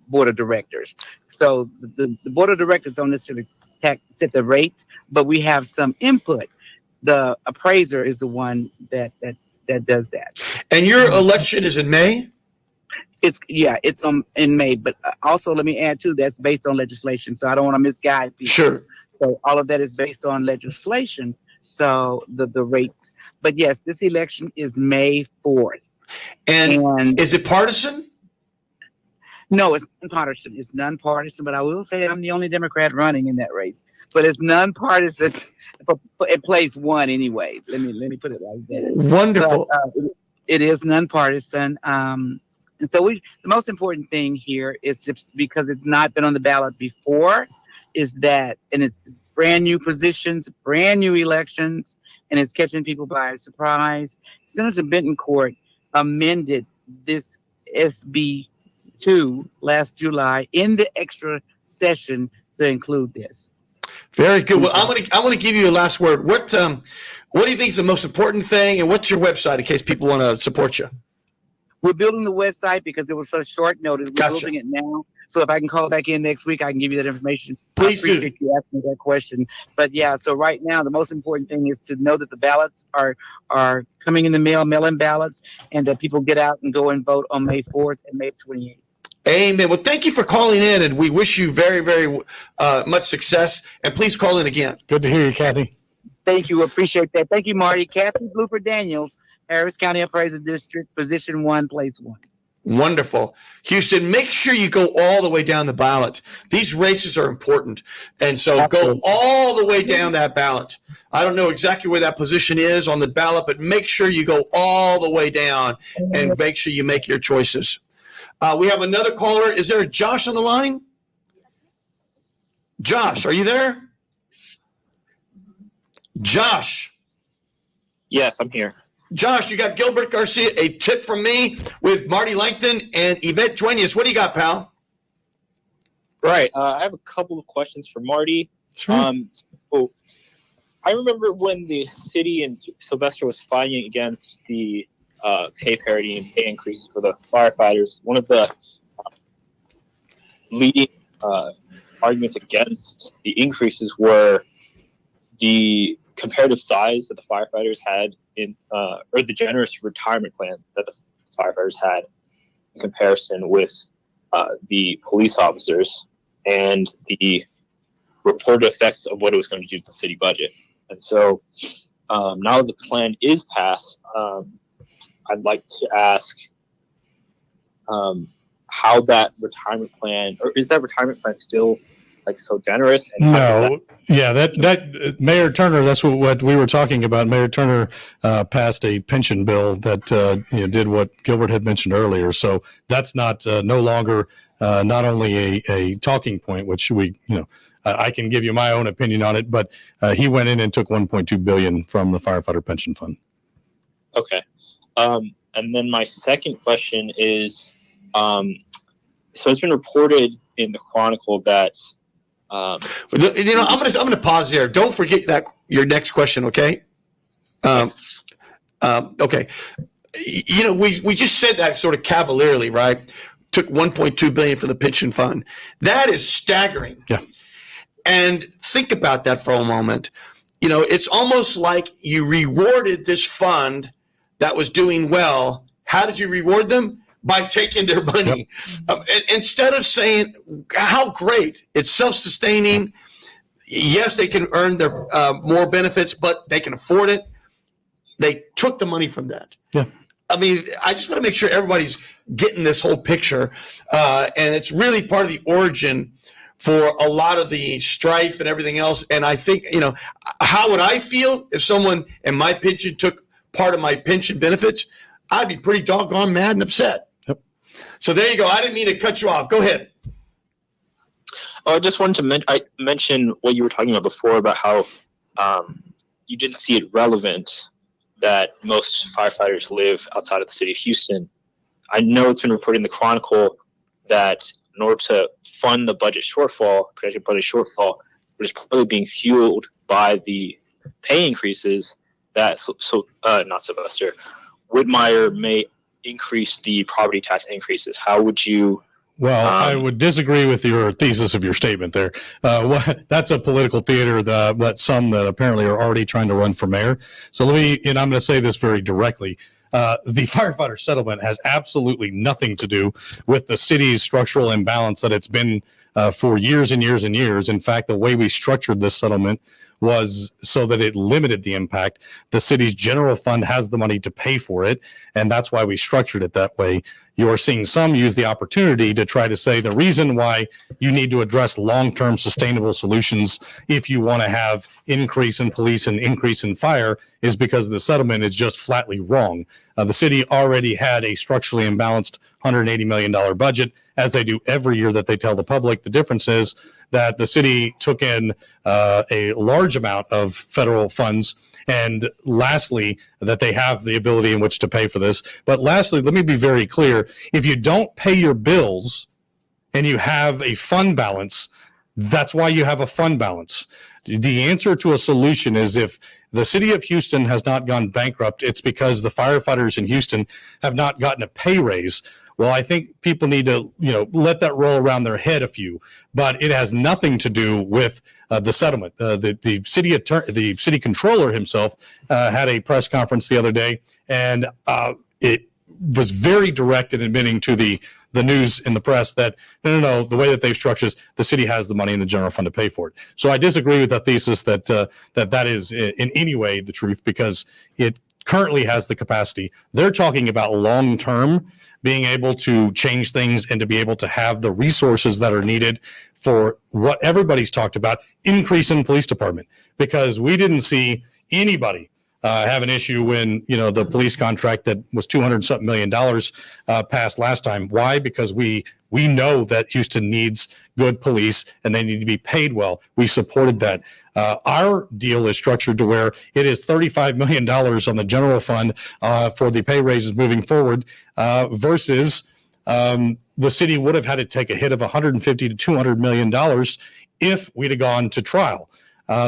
board of directors. So the board of directors don't necessarily set the rate, but we have some input. The appraiser is the one that does that.
And your election is in May?
It's in May, but also let me add too, that's based on legislation. So I don't want to misguide people.
Sure.
So all of that is based on legislation. So the rates, but yes, this election is May 4th.
And is it partisan?
No, it's nonpartisan. It's nonpartisan, but I will say I'm the only Democrat running in that race. But it's nonpartisan. It plays one anyway. Let me put it like that.
Wonderful.
But, it is nonpartisan. And so the most important thing here is just because it's not been on the ballot before, is that, and it's brand new positions, brand new elections, and it's catching people by surprise. Senator Bentoncourt amended this SB 2 last July in the extra session to include this.
Very good. Well, I'm going to give you a last word. What do you think is the most important thing, and what's your website in case people want to support you?
We're building the website because it was such short notice. We're building it now. So if I can call back in next week, I can give you that information.
Please do.
I appreciate you asking that question. But yeah, so right now, the most important thing is to know that the ballots are coming in the mail-in ballots, and that people get out and go and vote on May 4th and May 28th.
Amen. Well, thank you for calling in, and we wish you very, very much success. And please call in again.
Good to hear you, Kathy.
Thank you. Appreciate that. Thank you, Marty. Kathy Blooper Daniels, Harris County Appraiser District, Position 1, Place 1.
Wonderful. Houston, make sure you go all the way down the ballot. These races are important. And so Go all the way down that ballot. I don't know exactly where that position is on the ballot, but make sure you go all the way down and make sure you make your choices. We have another caller. Is there a Josh on the line? Josh, are you there? Josh.
Yes, I'm here.
Josh, you got Gilbert Garcia, a tip from me with Marty Lancton and Yvette Duenas. What do you got, pal?
Right. I have a couple of questions for Marty.
Sure.
So I remember when the city and Sylvester was fighting against the pay parity and pay increase for the firefighters. One of the leading arguments against the increases were the comparative size that the firefighters had or the generous retirement plan that the firefighters had in comparison with the police officers and the reported effects of what it was going to do to the city budget. And so now that the plan is passed, I'd like to ask how that retirement plan, or is that retirement plan still like so generous? And
No, yeah, that Mayor Turner, that's what we were talking about. Mayor Turner passed a pension bill that did what Gilbert had mentioned earlier. So that's not no longer not only a talking point, which I can give you my own opinion on it, but he went in and took $1.2 billion from the firefighter pension fund.
Okay. And then my second question is, so it's been reported in the Chronicle that
I'm gonna pause there. Don't forget that your next question, okay? Okay. We just said that sort of cavalierly, right? Took $1.2 billion for the pension fund. That is staggering.
Yeah.
And think about that for a moment. It's almost like you rewarded this fund that was doing well. How did you reward them? By taking their money. Yep. Instead of saying, how great, it's self-sustaining. Yes, they can earn their more benefits, but they can afford it. They took the money from that.
Yeah.
I mean, I just want to make sure everybody's getting this whole picture. And it's really part of the origin for a lot of the strife and everything else. And I think, how would I feel if someone in my pension took part of my pension benefits? I'd be pretty doggone mad and upset.
Yep.
So there you go. I didn't mean to cut you off. Go ahead.
Oh, I just wanted to mention what you were talking about before about how you didn't see it relevant that most firefighters live outside of the city of Houston. I know it's been reported in the Chronicle that in order to fund the budget shortfall, projected budget shortfall, which is probably being fueled by the pay increases that not Sylvester, Whitmire may increase the property tax increases. How would you?
Well, I would disagree with your thesis of your statement there. That's a political theater that some that apparently are already trying to run for mayor. So and I'm going to say this very directly. The firefighter settlement has absolutely nothing to do with the city's structural imbalance that it's been for years and years and years. In fact, the way we structured this settlement was so that it limited the impact. The city's general fund has the money to pay for it, and that's why we structured it that way. You are seeing some use the opportunity to try to say the reason why you need to address long-term sustainable solutions if you want to have increase in police and increase in fire is because the settlement is just flatly wrong. The city already had a structurally imbalanced $180 million budget, as they do every year that they tell the public. The difference is that the city took in a large amount of federal funds. And lastly, that they have the ability in which to pay for this. But lastly, let me be very clear. If you don't pay your bills and you have a fund balance, that's why you have a fund balance. The answer to a solution is if the city of Houston has not gone bankrupt, it's because the firefighters in Houston have not gotten a pay raise. Well, I think people need to, let that roll around their head a few, but it has nothing to do with the settlement. The city controller himself had a press conference the other day, and it was very direct in admitting to the news in the press that no, the way that they've structured this, the city has the money in the general fund to pay for it. So I disagree with that thesis that that is in any way the truth, because it currently has the capacity. They're talking about long-term being able to change things and to be able to have the resources that are needed for what everybody's talked about, increase in police department, because we didn't see anybody have an issue when, the police contract that was $200 million passed last time. Why? Because we know that Houston needs good police and they need to be paid well. We supported that. Our deal is structured to where it is $35 million on the general fund for the pay raises moving forward versus the city would have had to take a hit of $150 to $200 million if we'd have gone to trial.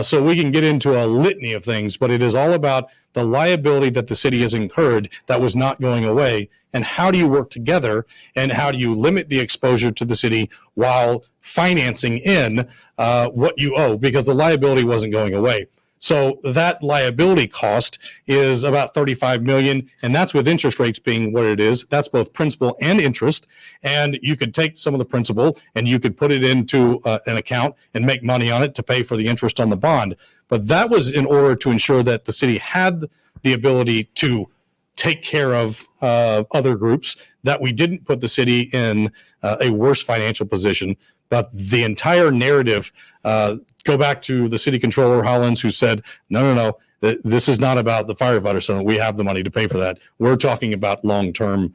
So we can get into a litany of things, but it is all about the liability that the city has incurred that was not going away. And how do you work together and how do you limit the exposure to the city while financing in what you owe, because the liability wasn't going away. So that liability cost is about $35 million, and that's with interest rates being what it is. That's both principal and interest, and you could take some of the principal and you could put it into an account and make money on it to pay for the interest on the bond. But that was in order to ensure that the city had the ability to take care of other groups, that we didn't put the city in a worse financial position. But the entire narrative, go back to the city controller, Hollins, who said, no, this is not about the firefighter settlement. We have the money to pay for that. We're talking about long-term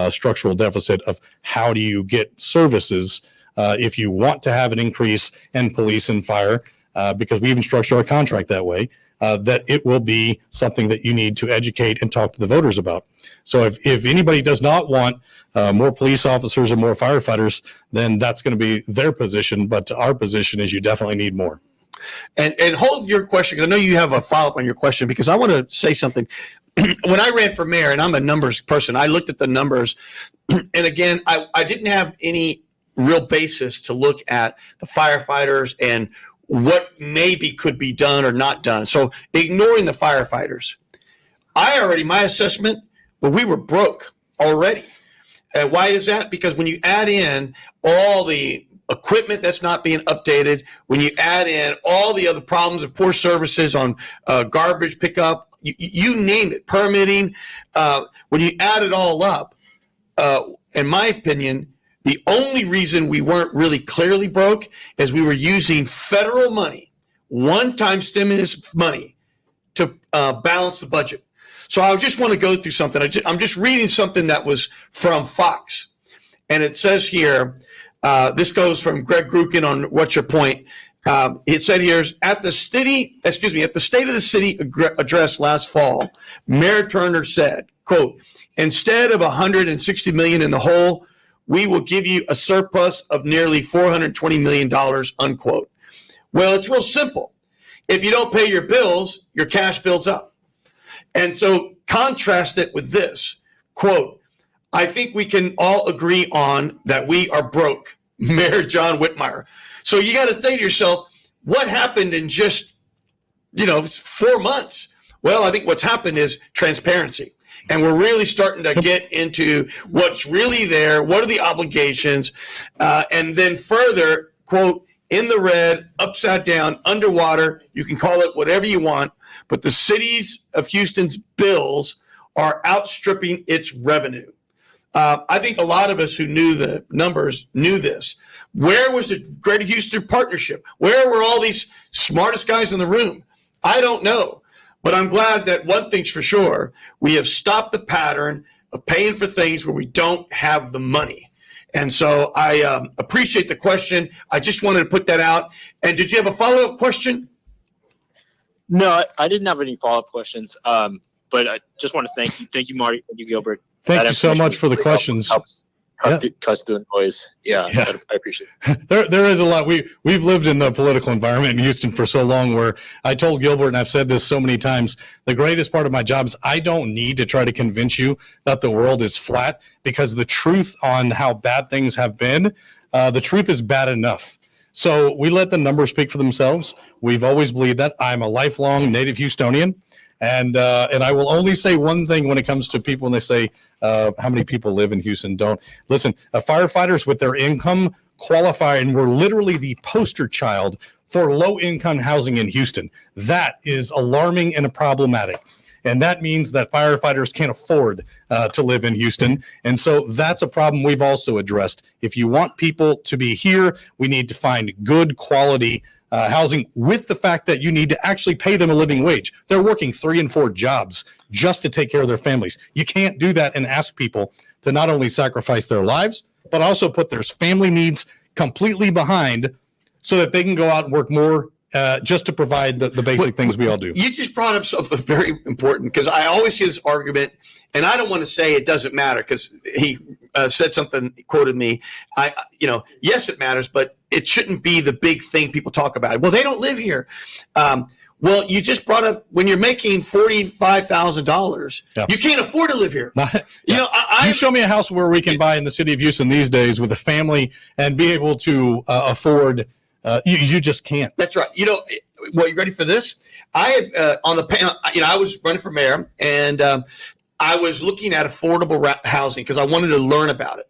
structural deficit of how do you get services if you want to have an increase in police and fire, because we even structure our contract that way, that it will be something that you need to educate and talk to the voters about. So if anybody does not want more police officers or more firefighters, then that's going to be their position. But our position is you definitely need more.
And hold your question, because I know you have a follow-up on your question, because I want to say something. When I ran for mayor, and I'm a numbers person, I looked at the numbers. And again, I didn't have any real basis to look at the firefighters and what maybe could be done or not done. So ignoring the firefighters, my assessment, well, we were broke already. And why is that? Because when you add in all the equipment that's not being updated, when you add in all the other problems of poor services on garbage pickup, you name it, permitting, when you add it all up, in my opinion, The only reason we weren't really clearly broke is we were using federal money, one-time stimulus money, to balance the budget. So I just want to go through something. I'm just reading something that was from Fox. And it says here, this goes from Greg Grukin on What's Your Point. It said here, at the State of the City address last fall, Mayor Turner said, quote, instead of $160 million in the hole, we will give you a surplus of nearly $420 million, unquote. Well, it's real simple. If you don't pay your bills, your cash builds up. And so contrast it with this, quote, I think we can all agree on that we are broke, Mayor John Whitmire. So you got to say to yourself, what happened in just, 4 months? Well, I think what's happened is transparency. And we're really starting to get into what's really there. What are the obligations? And then further, quote, in the red, upside down, underwater, you can call it whatever you want, but the cities of Houston's bills are outstripping its revenue. I think a lot of us who knew the numbers knew this. Where was the Greater Houston Partnership? Where were all these smartest guys in the room? I don't know, but I'm glad that one thing's for sure. We have stopped the pattern of paying for things where we don't have the money. And so I appreciate the question. I just wanted to put that out. And did you have a follow-up question?
No, I didn't have any follow-up questions. But I just want to thank you, Marty, thank you, Gilbert.
Thank you so much for the questions.
Helps us doing noise. Yeah. I appreciate it.
There is a lot. We've lived in the political environment in Houston for so long where I told Gilbert, and I've said this so many times, the greatest part of my job is I don't need to try to convince you that the world is flat, because the truth on how bad things have been, the truth is bad enough. So we let the numbers speak for themselves. We've always believed that. I'm a lifelong native Houstonian. And I will only say one thing when it comes to people, and they say, how many people live in Houston? Don't listen. Firefighters with their income qualify, and we're literally the poster child for low-income housing in Houston. That is alarming and problematic. And that means that firefighters can't afford to live in Houston. And so that's a problem we've also addressed. If you want people to be here, we need to find good quality housing, with the fact that you need to actually pay them a living wage. They're working 3 and 4 jobs just to take care of their families. You can't do that and ask people to not only sacrifice their lives, but also put their family needs completely behind so that they can go out and work more just to provide the basic things we all do.
You just brought up something very important, because I always hear this argument, and I don't want to say it doesn't matter, because he said something, quoted me. Yes, it matters, but it shouldn't be the big thing people talk about. Well, they don't live here. Well, you just brought up, when you're making $45,000, you can't afford to live here. You show me a house where we can buy in the city of Houston these days with a family and be able to afford. You just can't. That's right. Well, you ready for this? I was running for mayor, and I was looking at affordable housing because I wanted to learn about it.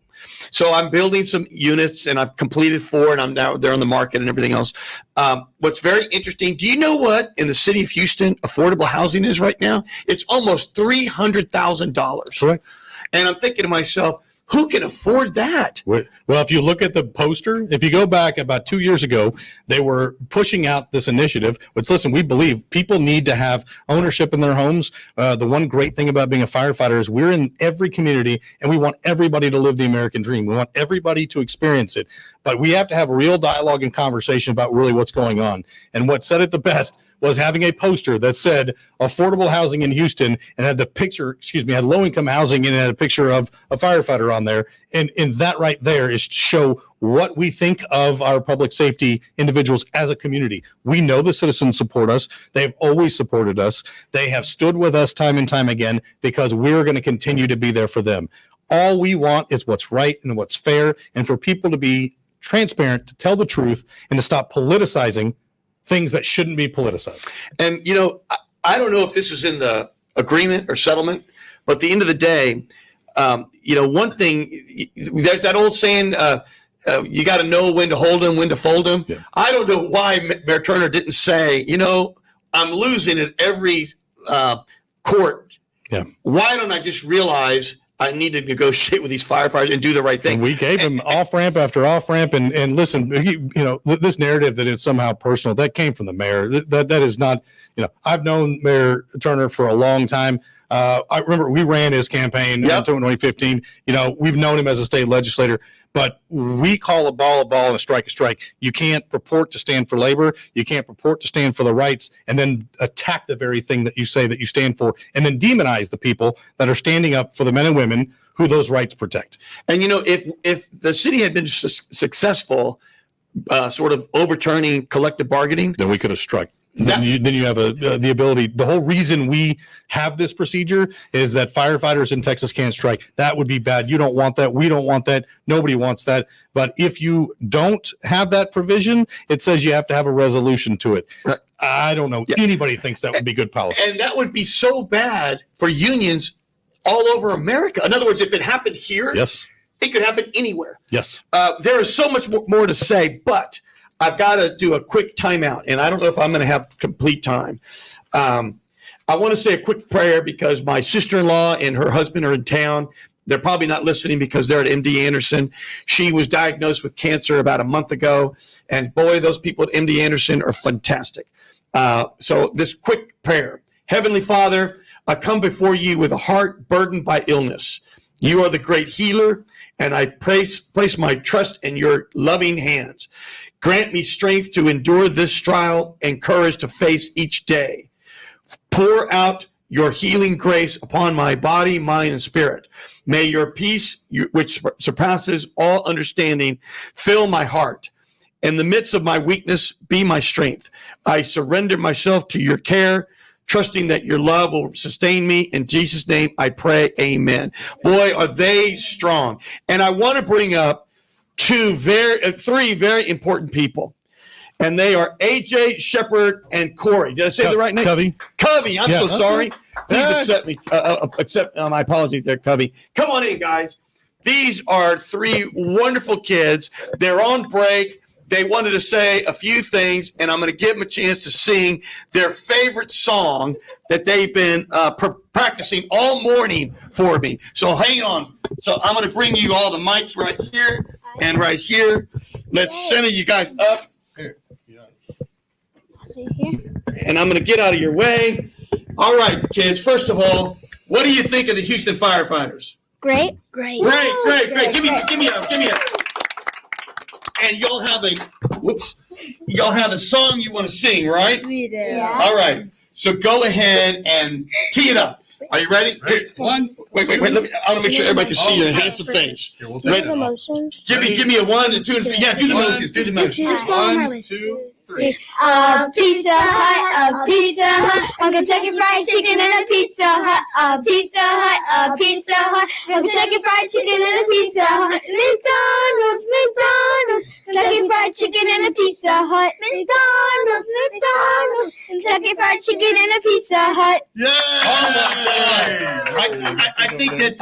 So I'm building some units, and I've completed 4, and I'm now they're on the market and everything else. What's very interesting, do you know what in the city of Houston affordable housing is right now? It's almost $300,000. Correct. And I'm thinking to myself, who can afford that? Well, if you look at the poster, if you go back about 2 years ago, they were pushing out this initiative, which, listen, we believe people need to have ownership in their homes. The one great thing about being a firefighter is we're in every community, and we want everybody to live the American dream. We want everybody to experience it. But we have to have real dialogue and conversation about really what's going on. And what said it the best was having a poster that said affordable housing in Houston, and had the picture, had low-income housing, and had a picture of a firefighter on there. And that right there is to show what we think of our public safety individuals as a community. We know the citizens support us. They've always supported us. They have stood with us time and time again, because we're going to continue to be there for them. All we want is what's right and what's fair, and for people to be transparent, to tell the truth, and to stop politicizing things that shouldn't be politicized. And, I don't know if this is in the agreement or settlement, but at the end of the day, one thing, there's that old saying, you got to know when to hold them, when to fold them. Yeah. I don't know why Mayor Turner didn't say, I'm losing at every court. Yeah. Why don't I just realize I need to negotiate with these firefighters and do the right thing.
And we gave him off ramp after off ramp, and listen, this narrative that it's somehow personal, that came from the mayor. That is not, I've known Mayor Turner for a long time. I remember we ran his campaign in 2015. We've known him as a state legislator, but we call a ball and a strike a strike. You can't purport to stand for labor. You can't purport to stand for the rights and then attack the very thing that you say that you stand for, and then demonize the people that are standing up for the men and women who those rights protect.
And if the city had been successful, sort of overturning collective bargaining,
then we could have struck. Then you have the ability. The whole reason we have this procedure is that firefighters in Texas can't strike. That would be bad. You don't want that. We don't want that. Nobody wants that. But if you don't have that provision, it says you have to have a resolution to it.
Right.
I don't know. Anybody thinks that would be good policy.
And that would be so bad for unions all over America. In other words, if it happened here,
Yes.
it could happen anywhere.
Yes.
There is so much more to say, but I've got to do a quick timeout, and I don't know if I'm going to have complete time. I want to say a quick prayer because my sister-in-law and her husband are in town. They're probably not listening because they're at MD Anderson. She was diagnosed with cancer about a month ago, and boy, those people at MD Anderson are fantastic. So this quick prayer. Heavenly Father, I come before you with a heart burdened by illness. You are the great healer, and I place my trust in your loving hands. Grant me strength to endure this trial and courage to face each day. Pour out your healing grace upon my body, mind, and spirit. May your peace, which surpasses all understanding, fill my heart. In the midst of my weakness, be my strength. I surrender myself to your care, trusting that your love will sustain me. In Jesus' name, I pray, amen. Boy, are they strong. And I want to bring up three very important people. And they are AJ, Shepard, and Corey. Did I say the right name? Covey. I'm so sorry. Please accept me. Accept my apology there, Covey. Come on in, guys. These are three wonderful kids. They're on break. They wanted to say a few things, and I'm going to give them a chance to sing their favorite song that they've been practicing all morning for me. So hang on. So I'm going to bring you all the mics right here and right here. Let's center you guys up. Here. And I'm going to get out of your way. All right, kids. First of all, what do you think of the Houston firefighters?
Great.
Great. Give me a. And y'all have a song you want to sing, right?
We do.
Yeah.
All right. So go ahead and tee it up. Are you ready? Here, one. Wait. I want to make sure everybody can see your handsome face.
Here, we'll take
motions. Give me a 1 and 2 and 3. Yeah, do the motions. Do the motions.
Just follow my way.
2, 3.
Pizza Hut, a Kentucky Fried Chicken and a Pizza Hut, a Pizza Hut, a Kentucky Fried Chicken and a Pizza Hut, McDonald's, Kentucky Fried Chicken and a Pizza Hut, McDonald's, Kentucky Fried Chicken and a Pizza Hut.
Yeah! Oh my God! I think that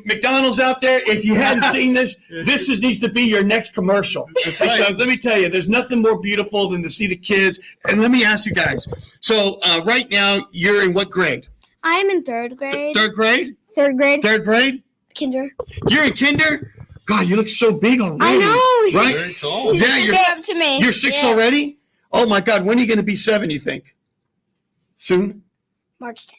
McDonald's out there, if you hadn't seen this needs to be your next commercial. Because let me tell you, there's nothing more beautiful than to see the kids. And let me ask you guys. So right now, you're in what grade?
I am in third grade.
Third grade?
Third grade.
Third grade?
Kinder.
You're in kinder? God, you look so big already.
I know.
Right?
Very tall.
Yeah,
Stay up to me.
You're 6 already? Oh my God, when are you going to be 7, you think? Soon?
March 10th.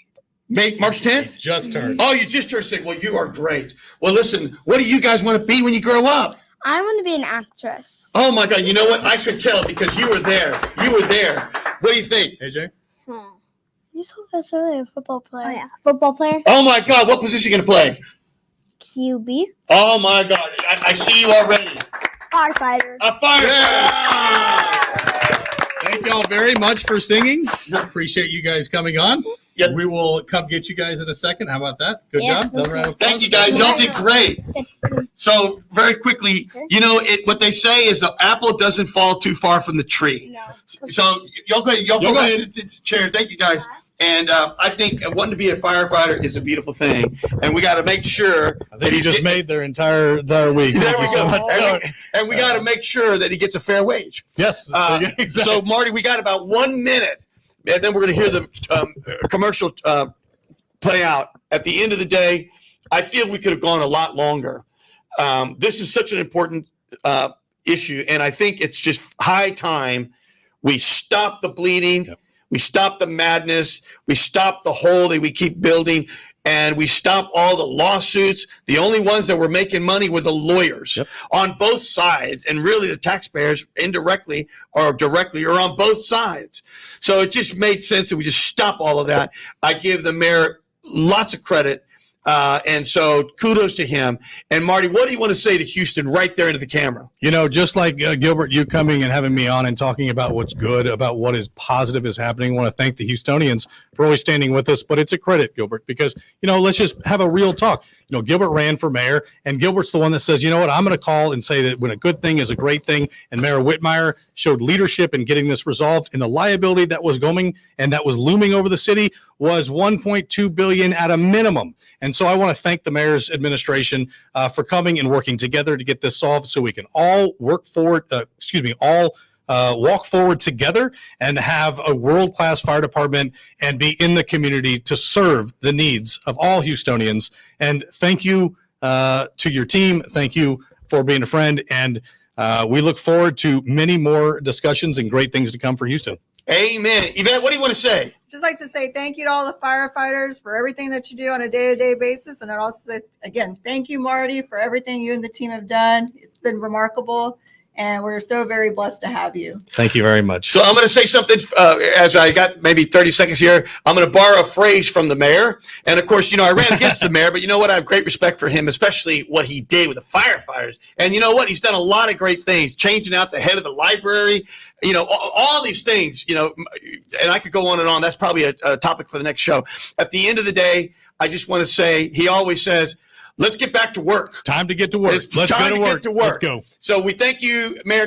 March 10th?
Just turned.
Oh, you just turned 6. Well, you are great. Well, listen, what do you guys want to be when you grow up?
I want to be an actress.
Oh my God, you know what? I could tell because you were there. What do you think?
AJ?
You told us earlier, a football player. Oh, yeah. Football player?
Oh my God, what position are you going to play?
QB.
Oh my God, I see you already.
Firefighter.
A firefighter.
Thank y'all very much for singing. Appreciate you guys coming on.
Yep.
We will come get you guys in a second. How about that? Good
Yeah.
job. Another round of applause.
Thank you guys. Y'all did great. So very quickly, what they say is the apple doesn't fall too far from the tree.
No.
So y'all go ahead to chair. Thank you guys. And I think wanting to be a firefighter is a beautiful thing. And we got to make sure
I think he just made their entire week.
There
Thank
we
you so
go.
much.
And we got to make sure that he gets a fair wage.
Yes. Exactly.
So Marty, we got about 1 minute, and then we're going to hear the commercial play out. At the end of the day, I feel we could have gone a lot longer. This is such an important issue, and I think it's just high time we stop the bleeding,
Yep.
we stop the madness, we stop the hole that we keep building, and we stop all the lawsuits. The only ones that were making money were the lawyers on both sides, and really the taxpayers indirectly or directly are on both sides. So it just made sense that we just stop all of that. I give the mayor lots of credit. And so kudos to him. And Marty, what do you want to say to Houston right there into the camera?
You know, just like Gilbert, you coming and having me on and talking about what's good, about what is positive is happening. I want to thank the Houstonians for always standing with us. But it's a credit, Gilbert, because, you know, let's just have a real talk. You know, Gilbert ran for mayor, and Gilbert's the one that says, you know what, I'm going to call and say that when a good thing is a great thing. And Mayor Whitmire showed leadership in getting this resolved. And the liability that was going and that was looming over the city was $1.2 billion at a minimum. And so I want to thank the mayor's administration for coming and working together to get this solved, so we can all work forward. Walk forward together and have a world-class fire department and be in the community to serve the needs of all Houstonians. And thank you to your team. Thank you for being a friend. And we look forward to many more discussions and great things to come for Houston.
Amen. Yvette, what do you want to say?
Just like to say thank you to all the firefighters for everything that you do on a day-to-day basis. And I'd also say, again, thank you, Marty, for everything you and the team have done. It's been remarkable. And we're so very blessed to have you.
Thank you very much.
So I'm going to say something as I got maybe 30 seconds here. I'm going to borrow a phrase from the mayor. And of course, you know, I ran against the mayor, but you know what? I have great respect for him, especially what he did with the firefighters. And you know what? He's done a lot of great things, changing out the head of the library, you know, all these things, you know, and I could go on and on. That's probably a topic for the next show. At the end of the day, I just want to say, he always says, let's get back to work.
It's time to get to work.
It's
Let's
time
go to
to
work.
get to work.
Let's go.
So we thank you, Mayor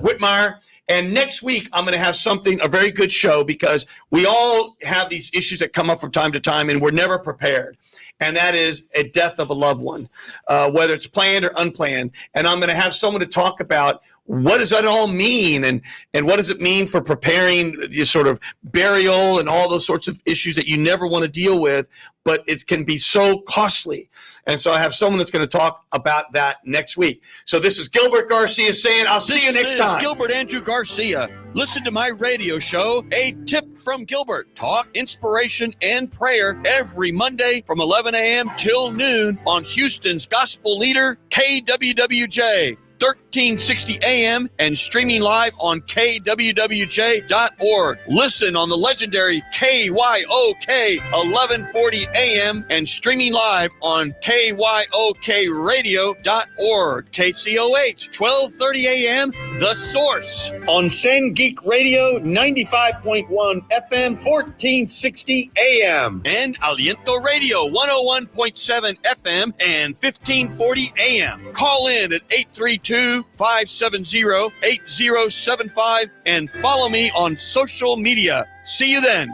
Whitmire. And next week, I'm going to have a very good show, because we all have these issues that come up from time to time, and we're never prepared. And that is a death of a loved one, whether it's planned or unplanned. And I'm going to have someone to talk about what does that all mean, and what does it mean for preparing the sort of burial and all those sorts of issues that you never want to deal with, but it can be so costly. And so I have someone that's going to talk about that next week. So this is Gilbert Garcia saying, I'll see you next time.
Gilbert Andrew Garcia. Listen to my radio show, A Tip from Gilbert. Talk, inspiration, and prayer every Monday from 11 a.m. till noon on Houston's gospel leader, KWWJ. 1360 AM and streaming live on kwwj.org. Listen on the legendary KYOK 1140 AM and streaming live on kyokradio.org. KCOH 1230 AM, The Source. On San Geek Radio 95.1 FM 1460 AM. And Aliento Radio 101.7 FM and 1540 AM. Call in at 832-570-8075 and follow me on social media. See you then.